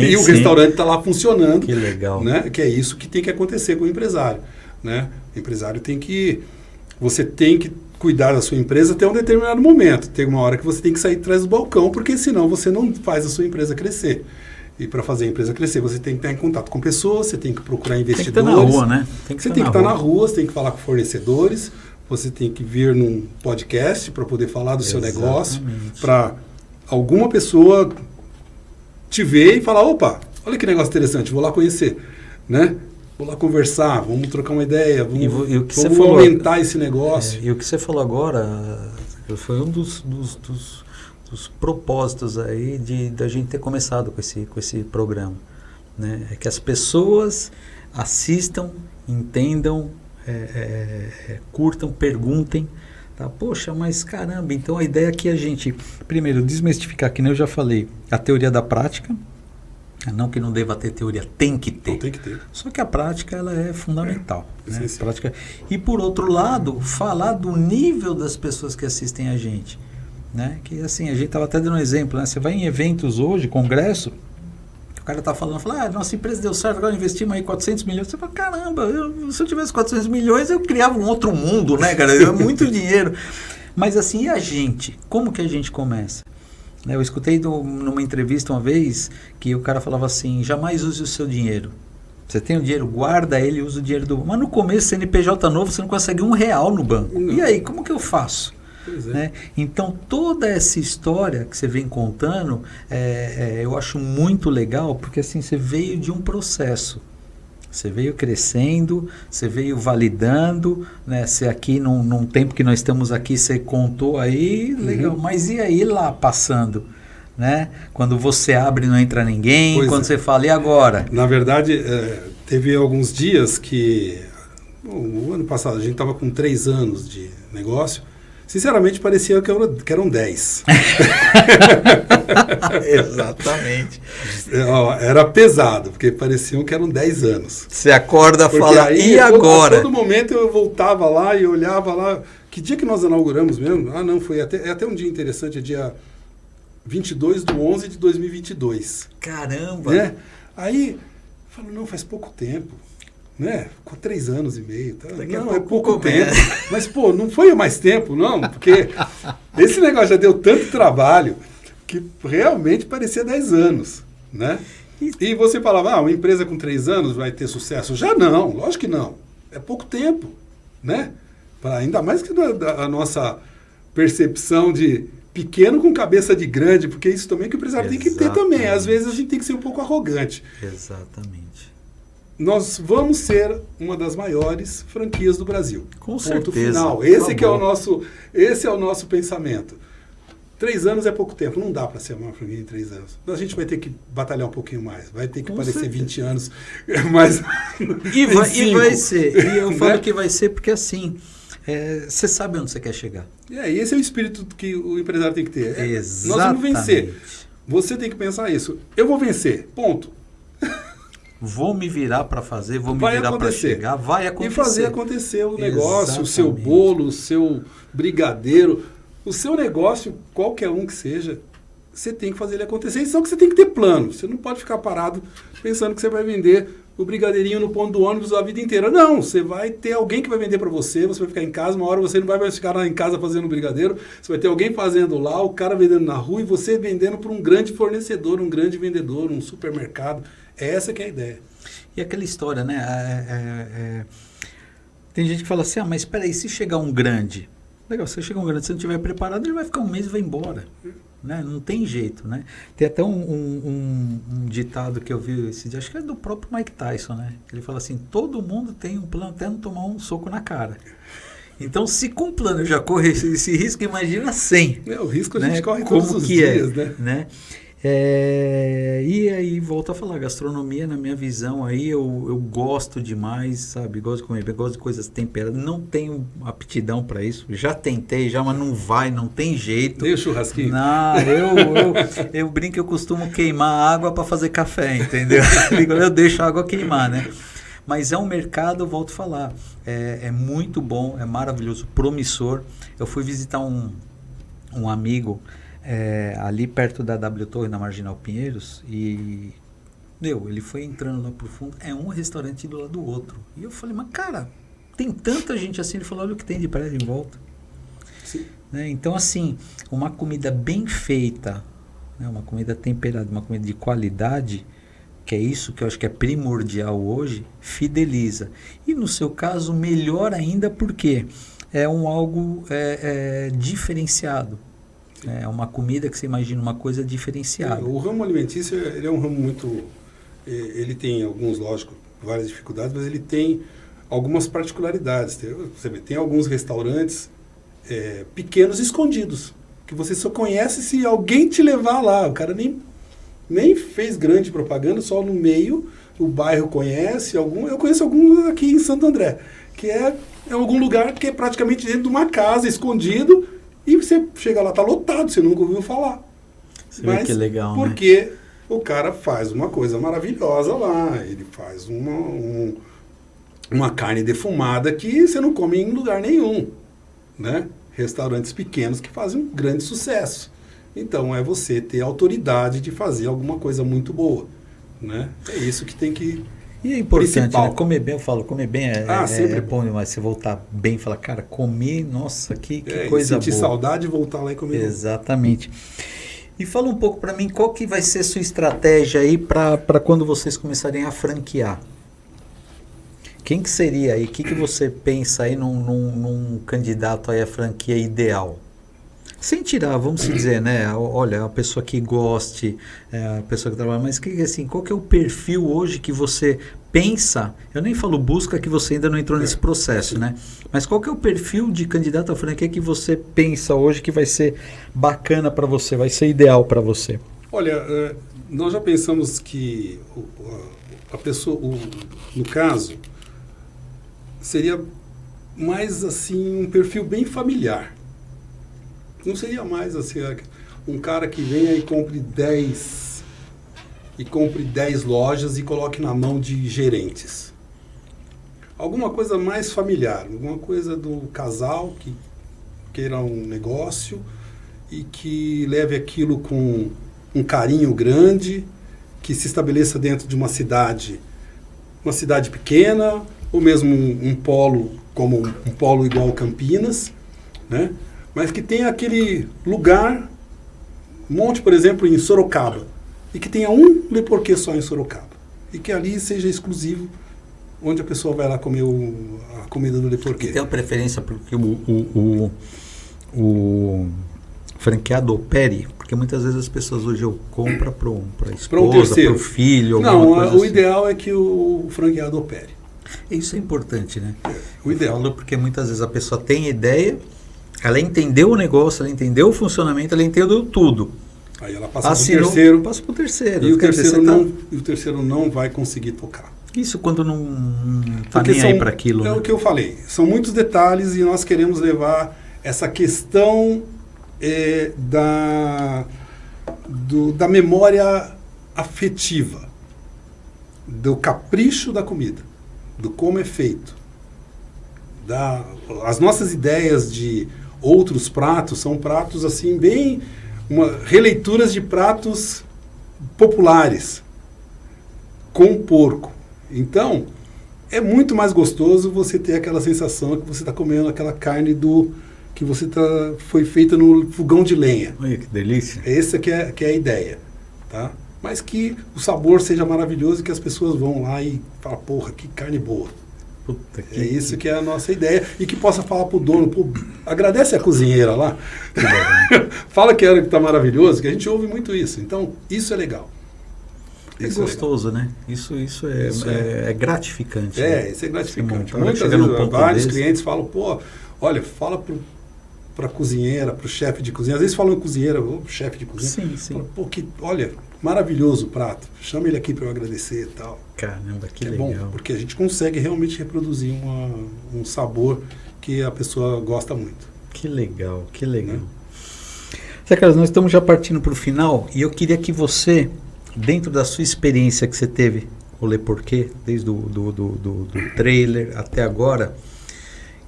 e o restaurante está lá funcionando. Que legal. Né? Que é isso que tem que acontecer com o empresário. Né? O empresário você tem que cuidar da sua empresa até um determinado momento. Tem uma hora que você tem que sair atrás do balcão, porque senão você não faz a sua empresa crescer. E para fazer a empresa crescer, você tem que estar em contato com pessoas, você tem que procurar investidores. Tem que estar na rua, né? Você tem que estar na rua, você tem que falar com fornecedores, você tem que vir num podcast para poder falar do seu negócio, para alguma pessoa te ver e falar, opa, olha que negócio interessante, vou lá conhecer, né? Vou lá conversar, vamos trocar uma ideia, vamos aumentar esse negócio. E o que você falou agora foi um dos propósitos aí da gente ter começado com esse programa, né? É que as pessoas assistam, entendam, curtam, perguntem. Tá? Poxa, mas caramba, então a ideia aqui é a gente, primeiro, desmistificar, que nem eu já falei, a teoria da prática. Não que não deva ter teoria, tem que ter. Não, tem que ter. Só que a prática, ela é fundamental. Né? Prática. E por outro lado, falar do nível das pessoas que assistem a gente. Né? Que assim, a gente estava até dando um exemplo, né? Você vai em eventos hoje, congresso, o cara está falando, nossa empresa deu certo, agora investimos aí 400 milhões. Você fala, caramba, se eu tivesse 400 milhões, eu criava um outro mundo, né, cara? É muito dinheiro. Mas assim, e a gente? Como que a gente começa? Eu escutei numa entrevista uma vez que o cara falava assim, jamais use o seu dinheiro. Você tem o dinheiro, guarda ele e usa o dinheiro do banco. Mas no começo, CNPJ novo, você não consegue R$1 no banco. Não. E aí, como que eu faço? Né? Então, toda essa história que você vem contando, eu acho muito legal, porque assim, você veio de um processo. Você veio crescendo, você veio validando, né? Você aqui, num tempo que nós estamos aqui, você contou aí, legal. Mas e aí lá passando? Né? Quando você abre não entra ninguém, quando você fala, e agora? Na verdade, teve alguns dias que, o ano passado, a gente estava com 3 anos de negócio. Sinceramente, parecia que eram 10. Exatamente. Era pesado, porque pareciam que eram 10 anos. Você acorda e fala, e agora? A todo momento eu voltava lá e olhava lá. Que dia que nós inauguramos mesmo? Não, foi até um dia interessante, é dia 22/11/2022. Caramba! Né? Aí, eu falo, não, faz pouco tempo. né? Ficou 3 anos e meio. Tá? Não, é pouco tempo. Mas, pô, não foi mais tempo, não, porque esse negócio já deu tanto trabalho que realmente parecia 10 anos, né? E você falava, uma empresa com 3 anos vai ter sucesso? Já não, lógico que não. É pouco tempo, né? Ainda mais que a nossa percepção de pequeno com cabeça de grande, porque isso também que o empresário tem que ter também. Às vezes a gente tem que ser um pouco arrogante. Exatamente. Nós vamos ser uma das maiores franquias do Brasil. Com certeza. Final. Esse é o nosso pensamento. 3 anos é pouco tempo, não dá para ser uma franquia em 3 anos. A gente vai ter que batalhar um pouquinho mais, vai ter que parecer 20 anos, mas e vai ser. E eu falo que vai ser porque assim, você sabe onde você quer chegar. Esse é o espírito que o empresário tem que ter. Exatamente. Nós vamos vencer. Você tem que pensar isso. Eu vou vencer, ponto. Vou me virar para fazer, vou me virar para chegar, vai acontecer. E fazer acontecer o negócio, o seu bolo, o seu brigadeiro, o seu negócio, qualquer um que seja, você tem que fazer ele acontecer. Só que você tem que ter plano. Você não pode ficar parado pensando que você vai vender o brigadeirinho no ponto do ônibus a vida inteira. Não, você vai ter alguém que vai vender para você, você vai ficar em casa, uma hora você não vai ficar em casa fazendo brigadeiro, você vai ter alguém fazendo lá, o cara vendendo na rua e você vendendo para um grande fornecedor, um grande vendedor, um supermercado. Essa que é a ideia. E aquela história, né? Tem gente que fala assim, mas espera aí, se chegar um grande... Legal, se chegar um grande, se não estiver preparado, ele vai ficar um mês e vai embora. Né? Não tem jeito, né? Tem até um ditado que eu vi esse dia, acho que é do próprio Mike Tyson, né? Ele fala assim, todo mundo tem um plano até não tomar um soco na cara. Então, se com plano eu já corro esse risco, imagina 100. O risco a gente corre todos os dias, né? E aí, volto a falar, gastronomia, na minha visão, aí eu gosto demais, sabe? Gosto de comer, gosto de coisas temperadas. Não tenho aptidão para isso. Já tentei, mas não tem jeito. Nem o churrasquinho? Não, eu brinco, eu costumo queimar água para fazer café, entendeu? Eu deixo a água queimar, né? Mas é um mercado, eu volto a falar, é muito bom, é maravilhoso, promissor. Eu fui visitar um amigo... ali perto da W Torre, na Marginal Pinheiros, e ele foi entrando lá pro fundo, um restaurante do lado do outro. E eu falei, mas cara, tem tanta gente assim. Ele falou, olha o que tem de prédio em volta. Né? Então, assim, uma comida bem feita, né? Uma comida temperada, uma comida de qualidade, que é isso que eu acho que é primordial hoje, fideliza. E no seu caso, melhor ainda, porque é algo diferenciado. É uma comida que você imagina uma coisa diferenciada. O ramo alimentício ele é um ramo muito... Ele tem alguns, lógico, várias dificuldades, mas ele tem algumas particularidades. Você vê, tem alguns restaurantes pequenos escondidos, que você só conhece se alguém te levar lá. O cara nem fez grande propaganda, só no meio, o bairro conhece. Eu conheço alguns aqui em Santo André, que é algum lugar que é praticamente dentro de uma casa, escondido. E você chega lá, tá lotado, você nunca ouviu falar. Você vê que legal, porque o cara faz uma coisa maravilhosa lá, ele faz uma carne defumada que você não come em lugar nenhum, né? Restaurantes pequenos que fazem um grande sucesso. Então, é você ter autoridade de fazer alguma coisa muito boa, né? É isso que tem que... E é importante, né? Comer bem, eu falo, comer bem sempre é bom demais. Você voltar bem e falar, cara, comer, nossa, que coisa boa. Sentir saudade e voltar lá e comer. Exatamente. E fala um pouco para mim, qual que vai ser a sua estratégia aí para quando vocês começarem a franquear? Quem que seria aí? O que você pensa aí num candidato aí à franquia ideal? Sem tirar, vamos dizer, né? Olha, a pessoa que goste, a pessoa que trabalha, mas assim, qual que é o perfil hoje que você pensa? Eu nem falo busca, que você ainda não entrou nesse processo, né? Mas qual que é o perfil de candidato à franquia que você pensa hoje que vai ser bacana para você, vai ser ideal para você? Olha, nós já pensamos que a pessoa, no caso, seria mais assim um perfil bem familiar. Não seria mais assim, um cara que venha e compre 10 lojas e coloque na mão de gerentes. Alguma coisa mais familiar, alguma coisa do casal que queira um negócio e que leve aquilo com um carinho grande, que se estabeleça dentro de uma cidade uma cidade pequena, ou mesmo um polo, como um polo igual Campinas, né? Mas que tenha aquele lugar, monte, por exemplo, em Sorocaba, e que tenha um Le Porquê só em Sorocaba, e que ali seja exclusivo, onde a pessoa vai lá comer a comida do Le Porquê. E tem uma preferência porque o franqueado opere, porque muitas vezes as pessoas hoje compram para a esposa, para o filho. Não, o assim. ideal é que o franqueado opere. Isso é importante, né? O ideal. Eu falo porque muitas vezes a pessoa tem ideia, ela entendeu o negócio, ela entendeu o funcionamento, ela entendeu tudo. Aí ela passa para o terceiro. Passa para o terceiro. E o terceiro não vai conseguir tocar. Isso quando não está nem aí para aquilo. É, né? o que eu falei. São muitos detalhes e nós queremos levar essa questão da memória afetiva, do capricho da comida, do como é feito. As nossas ideias de outros pratos são pratos assim bem releituras de pratos populares com porco. Então é muito mais gostoso você ter aquela sensação que você está comendo aquela carne que foi feita no fogão de lenha. Olha que delícia. Essa que é a ideia, tá? Mas que o sabor seja maravilhoso e que as pessoas vão lá e falam, porra, que carne boa. Puta que... É isso que é a nossa ideia. E que possa falar pro dono, pô, agradece a cozinheira lá. Fala que está maravilhoso, que a gente ouve muito isso. Então, isso é legal. É gostoso, né? Isso é gratificante. Né? Isso é gratificante. Muitas vezes vários clientes falam, pô, olha, fala para a cozinheira, para o chefe de cozinha. Às vezes falam cozinheira, ou chefe de cozinha. Sim, sim. Fala, pô, olha, maravilhoso o prato. Chama ele aqui para eu agradecer e tal. Caramba, que legal. É bom, porque a gente consegue realmente reproduzir um sabor que a pessoa gosta muito. Que legal, que legal. Né? Zé Carlos, nós estamos já partindo para o final e eu queria que você, dentro da sua experiência que você teve com o Le Porquê, desde do trailer até agora,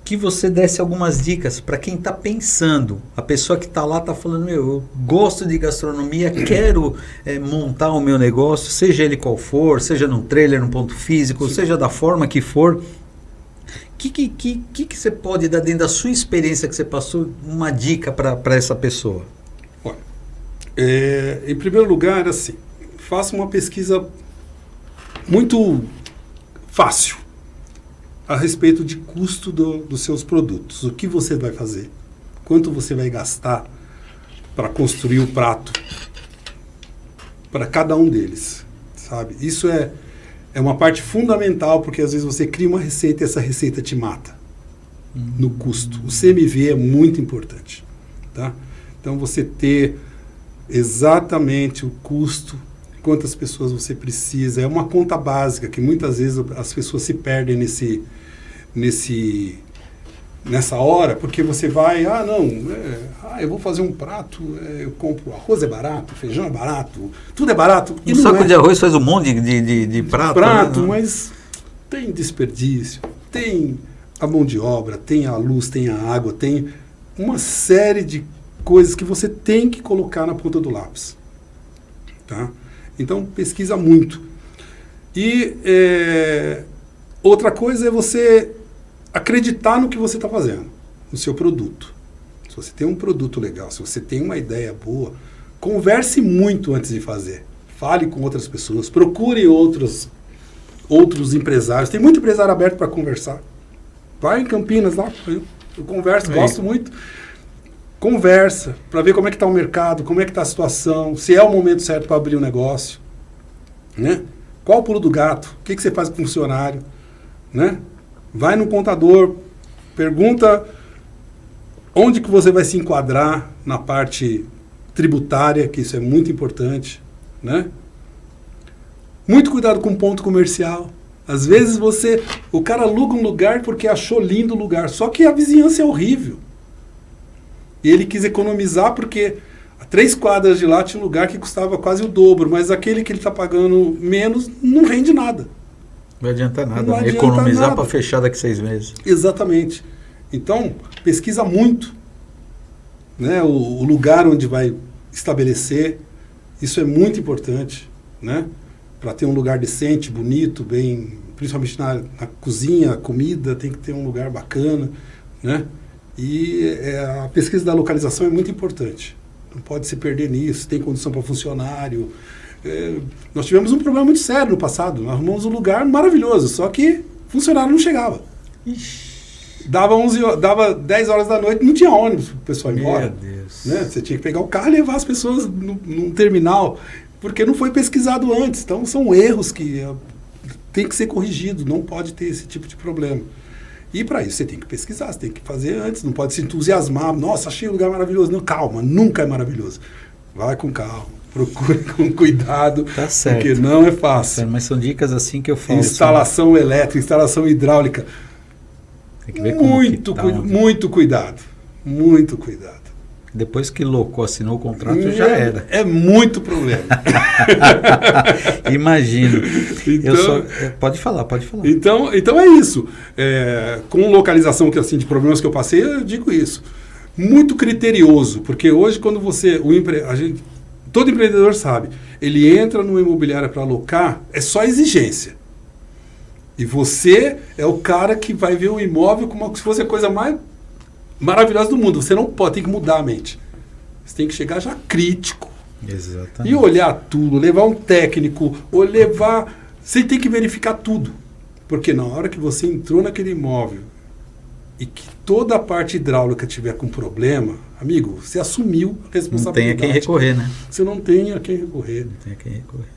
que você desse algumas dicas para quem está pensando. A pessoa que está lá está falando, eu gosto de gastronomia, quero montar o meu negócio, seja ele qual for, seja num trailer, num ponto físico, sim, seja da forma que for. O que você pode dar dentro da sua experiência que você passou, uma dica para essa pessoa? Olha, em primeiro lugar, assim, faça uma pesquisa muito fácil a respeito de custo dos seus produtos. O que você vai fazer? Quanto você vai gastar para construir o prato para cada um deles, sabe? Isso é uma parte fundamental, porque às vezes você cria uma receita e essa receita te mata no custo. O CMV é muito importante, tá? Então você ter exatamente o custo, quantas pessoas você precisa, é uma conta básica que muitas vezes as pessoas se perdem nessa hora, porque você vai, eu vou fazer um prato, eu compro arroz é barato, feijão é barato, tudo é barato. E um saco de arroz faz um monte de prato. Prato, né? Mas tem desperdício, tem a mão de obra, tem a luz, tem a água, tem uma série de coisas que você tem que colocar na ponta do lápis, tá? Então, pesquisa muito. E outra coisa é você acreditar no que você está fazendo, no seu produto. Se você tem um produto legal, se você tem uma ideia boa, converse muito antes de fazer. Fale com outras pessoas, procure outros empresários. Tem muito empresário aberto para conversar. Vai em Campinas lá, eu converso, gosto muito. Conversa para ver como é que está o mercado, como é que está a situação, se é o momento certo para abrir um negócio, né? Qual o pulo do gato? O que você faz com o funcionário, né? Vai no contador, pergunta onde que você vai se enquadrar na parte tributária, que isso é muito importante, né? Muito cuidado com o ponto comercial. Às vezes o cara aluga um lugar porque achou lindo o lugar, só que a vizinhança é horrível. E ele quis economizar porque a 3 quadras de lá tinha um lugar que custava quase o dobro, mas aquele que ele está pagando menos não rende nada. Não adianta nada, né? Economizar para fechar daqui 6 meses. Exatamente. Então, pesquisa muito, né, o lugar onde vai estabelecer. Isso é muito importante, né, para ter um lugar decente, bonito, bem principalmente na cozinha, a comida tem que ter um lugar bacana, né? E a pesquisa da localização é muito importante. Não pode se perder nisso, tem condição para funcionário. Nós tivemos um problema muito sério no passado. Nós arrumamos um lugar maravilhoso, só que funcionário não chegava. Dava 10 horas da noite, não tinha ônibus para o pessoal ir embora. Meu Deus. Né? Você tinha que pegar o carro e levar as pessoas num terminal, porque não foi pesquisado antes. Então, são erros que tem que ser corrigido, não pode ter esse tipo de problema. E para isso você tem que pesquisar, você tem que fazer antes, não pode se entusiasmar. Nossa, achei um lugar maravilhoso. Não, calma, nunca é maravilhoso. Vai com calma, procure com cuidado, tá certo. Porque não é fácil. Mas são dicas assim que eu falo. Instalação elétrica, instalação hidráulica. Tem que ver muito cuidado, muito cuidado. Depois que locou, assinou o contrato, já era. É muito problema. Imagino. Então, pode falar. Então é isso. Com localização de problemas que eu passei, eu digo isso. Muito criterioso, porque hoje quando todo empreendedor sabe, ele entra numa imobiliária para alocar, é só exigência. E você é o cara que vai ver o imóvel como se fosse a coisa mais maravilhosa do mundo. Você não pode, tem que mudar a mente. Você tem que chegar já crítico. Exatamente. E olhar tudo, levar um técnico, ou levar... Você tem que verificar tudo. Porque na hora que você entrou naquele imóvel e que toda a parte hidráulica tiver com problema, amigo, você assumiu a responsabilidade. Não tem a quem recorrer, né? Você não tem a quem recorrer. Não tem a quem recorrer.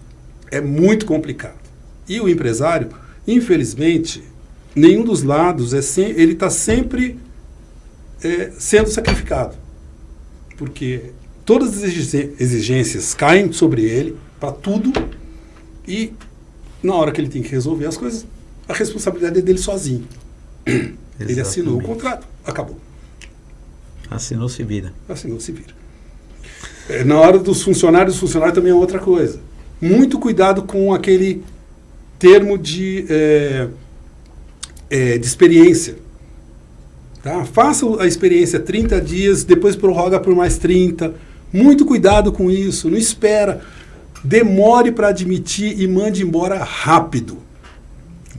É muito complicado. E o empresário, infelizmente, nenhum dos lados ele está sempre sendo sacrificado. Porque todas as exigências caem sobre ele, para tudo, e na hora que ele tem que resolver as coisas, a responsabilidade é dele sozinho. Ele assinou o contrato, acabou. Assinou, se vira. Assinou, se vira. Na hora dos funcionários, também é outra coisa. Muito cuidado com aquele termo de experiência. Tá? Faça a experiência 30 dias, depois prorroga por mais 30. Muito cuidado com isso, não espera. Demore para admitir e mande embora rápido.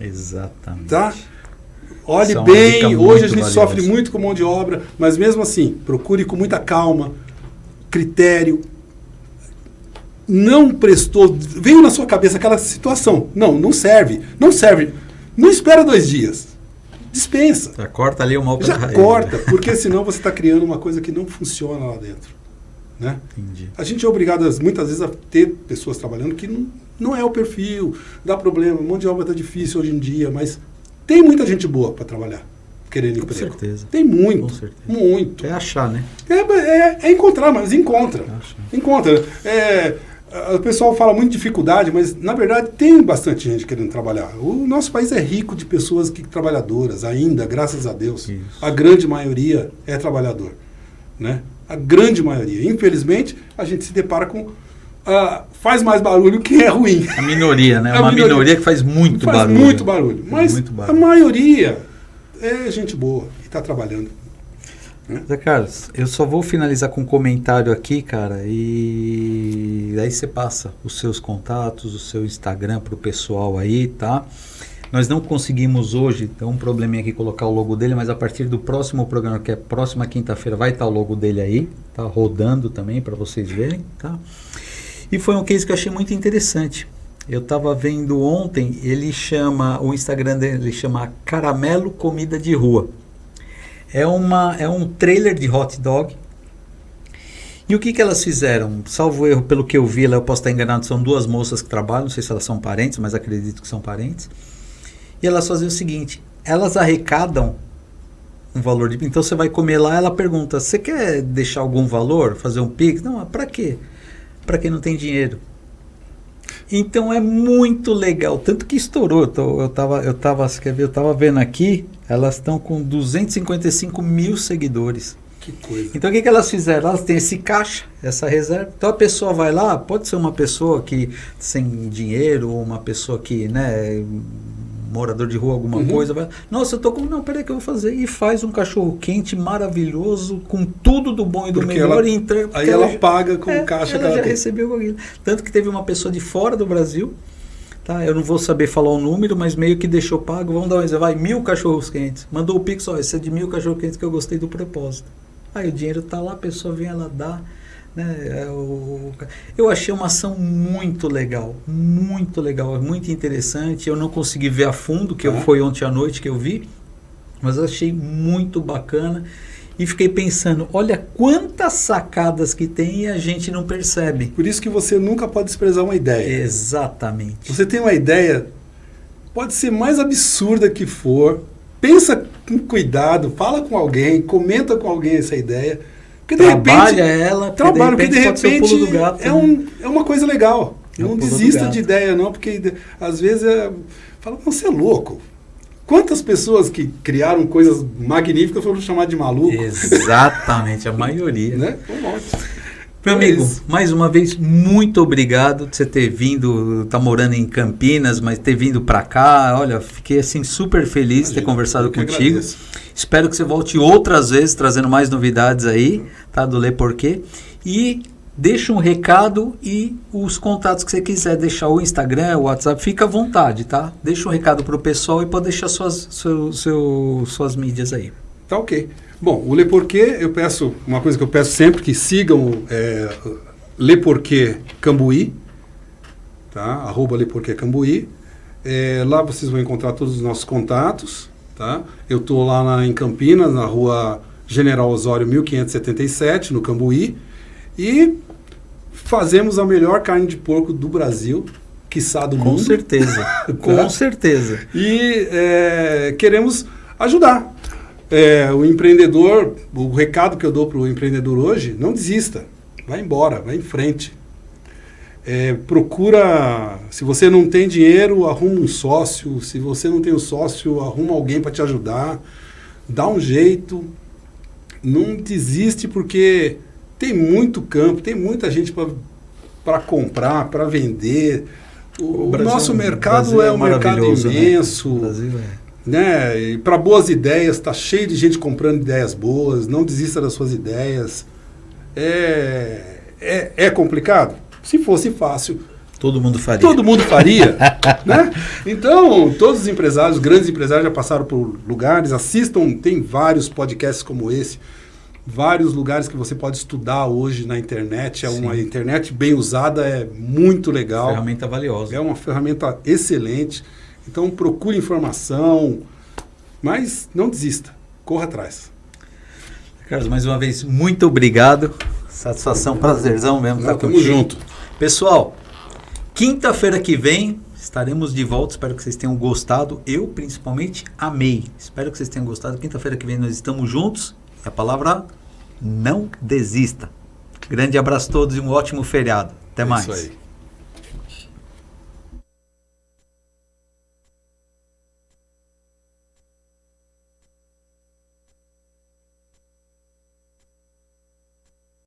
Exatamente. Tá? Olhe bem, hoje a gente sofre muito com mão de obra, mas mesmo assim, procure com muita calma, critério. Não prestou, veio na sua cabeça aquela situação. Não serve. Não espera 2 dias. Dispensa. Já corta ali uma outra raiz. Já corta, porque senão você está criando uma coisa que não funciona lá dentro. Né? Entendi. A gente é obrigado, muitas vezes, a ter pessoas trabalhando que não é o perfil, dá problema, mão de obra está difícil hoje em dia, mas tem muita gente boa para trabalhar, querendo emprego. Com certeza. Tem muito, com certeza. Muito. É achar, né? É encontrar, mas encontra. Encontra. O pessoal fala muito de dificuldade, mas, na verdade, tem bastante gente querendo trabalhar. O nosso país é rico de pessoas trabalhadoras, ainda, graças a Deus. Isso. A grande maioria é trabalhador. Né? A grande maioria. Infelizmente, a gente se depara com... faz mais barulho que é ruim. A minoria, né? Uma minoria que faz muito barulho. Faz muito barulho. Mas a maioria é gente boa e está trabalhando. Zé Carlos, eu só vou finalizar com um comentário aqui, cara, e daí você passa os seus contatos, o seu Instagram para o pessoal aí, tá? Nós não conseguimos hoje, tem um probleminha aqui colocar o logo dele, mas a partir do próximo programa, que é próxima quinta-feira, vai estar o logo dele aí, tá rodando também para vocês verem, tá? E foi um case que eu achei muito interessante. Eu estava vendo ontem, o Instagram dele chama Caramelo Comida de Rua. É um trailer de hot dog. E o que elas fizeram? Salvo erro, pelo que eu vi, eu posso estar enganado, são 2 moças que trabalham, não sei se elas são parentes, mas acredito que são parentes. E elas fazem o seguinte, elas arrecadam um valor de... Então você vai comer lá, ela pergunta, você quer deixar algum valor, fazer um Pix? Não, para quê? Para quem não tem dinheiro. Então é muito legal, tanto que estourou. Eu tava vendo aqui, elas estão com 255 mil seguidores. Que coisa. Então o que elas fizeram? Elas têm esse caixa, essa reserva. Então a pessoa vai lá, pode ser uma pessoa que sem dinheiro, ou uma pessoa que, né, morador de rua, alguma coisa, vai, nossa, eu tô com... Não, peraí que eu vou fazer. E faz um cachorro quente maravilhoso, com tudo do bom e do melhor. Ela paga com o caixa ela já recebeu aquilo. Tanto que teve uma pessoa de fora do Brasil, Tá? Eu não vou saber falar o número, mas meio que deixou pago. Vamos dar um exemplo. Vai, 1.000 cachorros quentes. Mandou o Pix, ó, esse é de 1.000 cachorros quentes que eu gostei do propósito. Aí o dinheiro tá lá, a pessoa vem, ela dá. Né? Eu achei uma ação muito legal, muito interessante. Eu não consegui ver a fundo, que foi ontem à noite que eu vi, mas eu achei muito bacana. E fiquei pensando, olha quantas sacadas que tem e a gente não percebe. Por isso que você nunca pode desprezar uma ideia. Exatamente. Você tem uma ideia, pode ser mais absurda que for, pensa com cuidado, fala com alguém, comenta com alguém essa ideia. Porque de repente, porque de repente gato, é uma coisa legal. Não desista de ideia não, porque às vezes fala, você é louco. Quantas pessoas que criaram coisas magníficas foram chamadas de maluco? Exatamente, a maioria. Né? Meu amigo, mais uma vez, muito obrigado por você ter vindo, tá morando em Campinas, mas ter vindo para cá. Olha, fiquei assim super feliz de ter conversado contigo. Agradeço. Espero que você volte outras vezes, trazendo mais novidades aí, tá? Do Lê Porquê. E deixa um recado e os contatos que você quiser deixar, o Instagram, o WhatsApp, fica à vontade, tá? Deixa um recado pro pessoal e pode deixar suas mídias aí. Tá ok. Bom, o Lê Porquê, eu peço, uma coisa que eu peço sempre, que sigam Lê Porquê Cambuí, tá? @Lê Porquê Cambuí. Lá vocês vão encontrar todos os nossos contatos, tá? Eu estou lá em Campinas, na rua General Osório 1577, no Cambuí. E fazemos a melhor carne de porco do Brasil, quiçá do mundo. Com certeza, com certeza. E queremos ajudar. O empreendedor, o recado que eu dou para o empreendedor hoje, não desista. Vai embora, vai em frente. Procura, se você não tem dinheiro, arruma um sócio. Se você não tem um sócio, arruma alguém para te ajudar. Dá um jeito. Não desiste porque tem muito campo, tem muita gente para comprar, para vender. O nosso mercado é um mercado imenso. Né? E para boas ideias, está cheio de gente comprando ideias boas. Não desista das suas ideias. É complicado? Se fosse fácil, todo mundo faria. Todo mundo faria. Né? Então, todos os empresários, grandes empresários já passaram por lugares, assistam, tem vários podcasts como esse, vários lugares que você pode estudar hoje na internet. Uma internet bem usada, é muito legal. Ferramenta valiosa. É uma ferramenta excelente. Então, procure informação, mas não desista, corra atrás. Carlos, mais uma vez, muito obrigado. Satisfação, prazerzão mesmo estar contigo. Tamo junto. Pessoal, quinta-feira que vem estaremos de volta. Espero que vocês tenham gostado. Eu, principalmente, amei. Espero que vocês tenham gostado. Quinta-feira que vem nós estamos juntos. E a palavra não desista. Grande abraço a todos e um ótimo feriado. Até mais. Isso aí.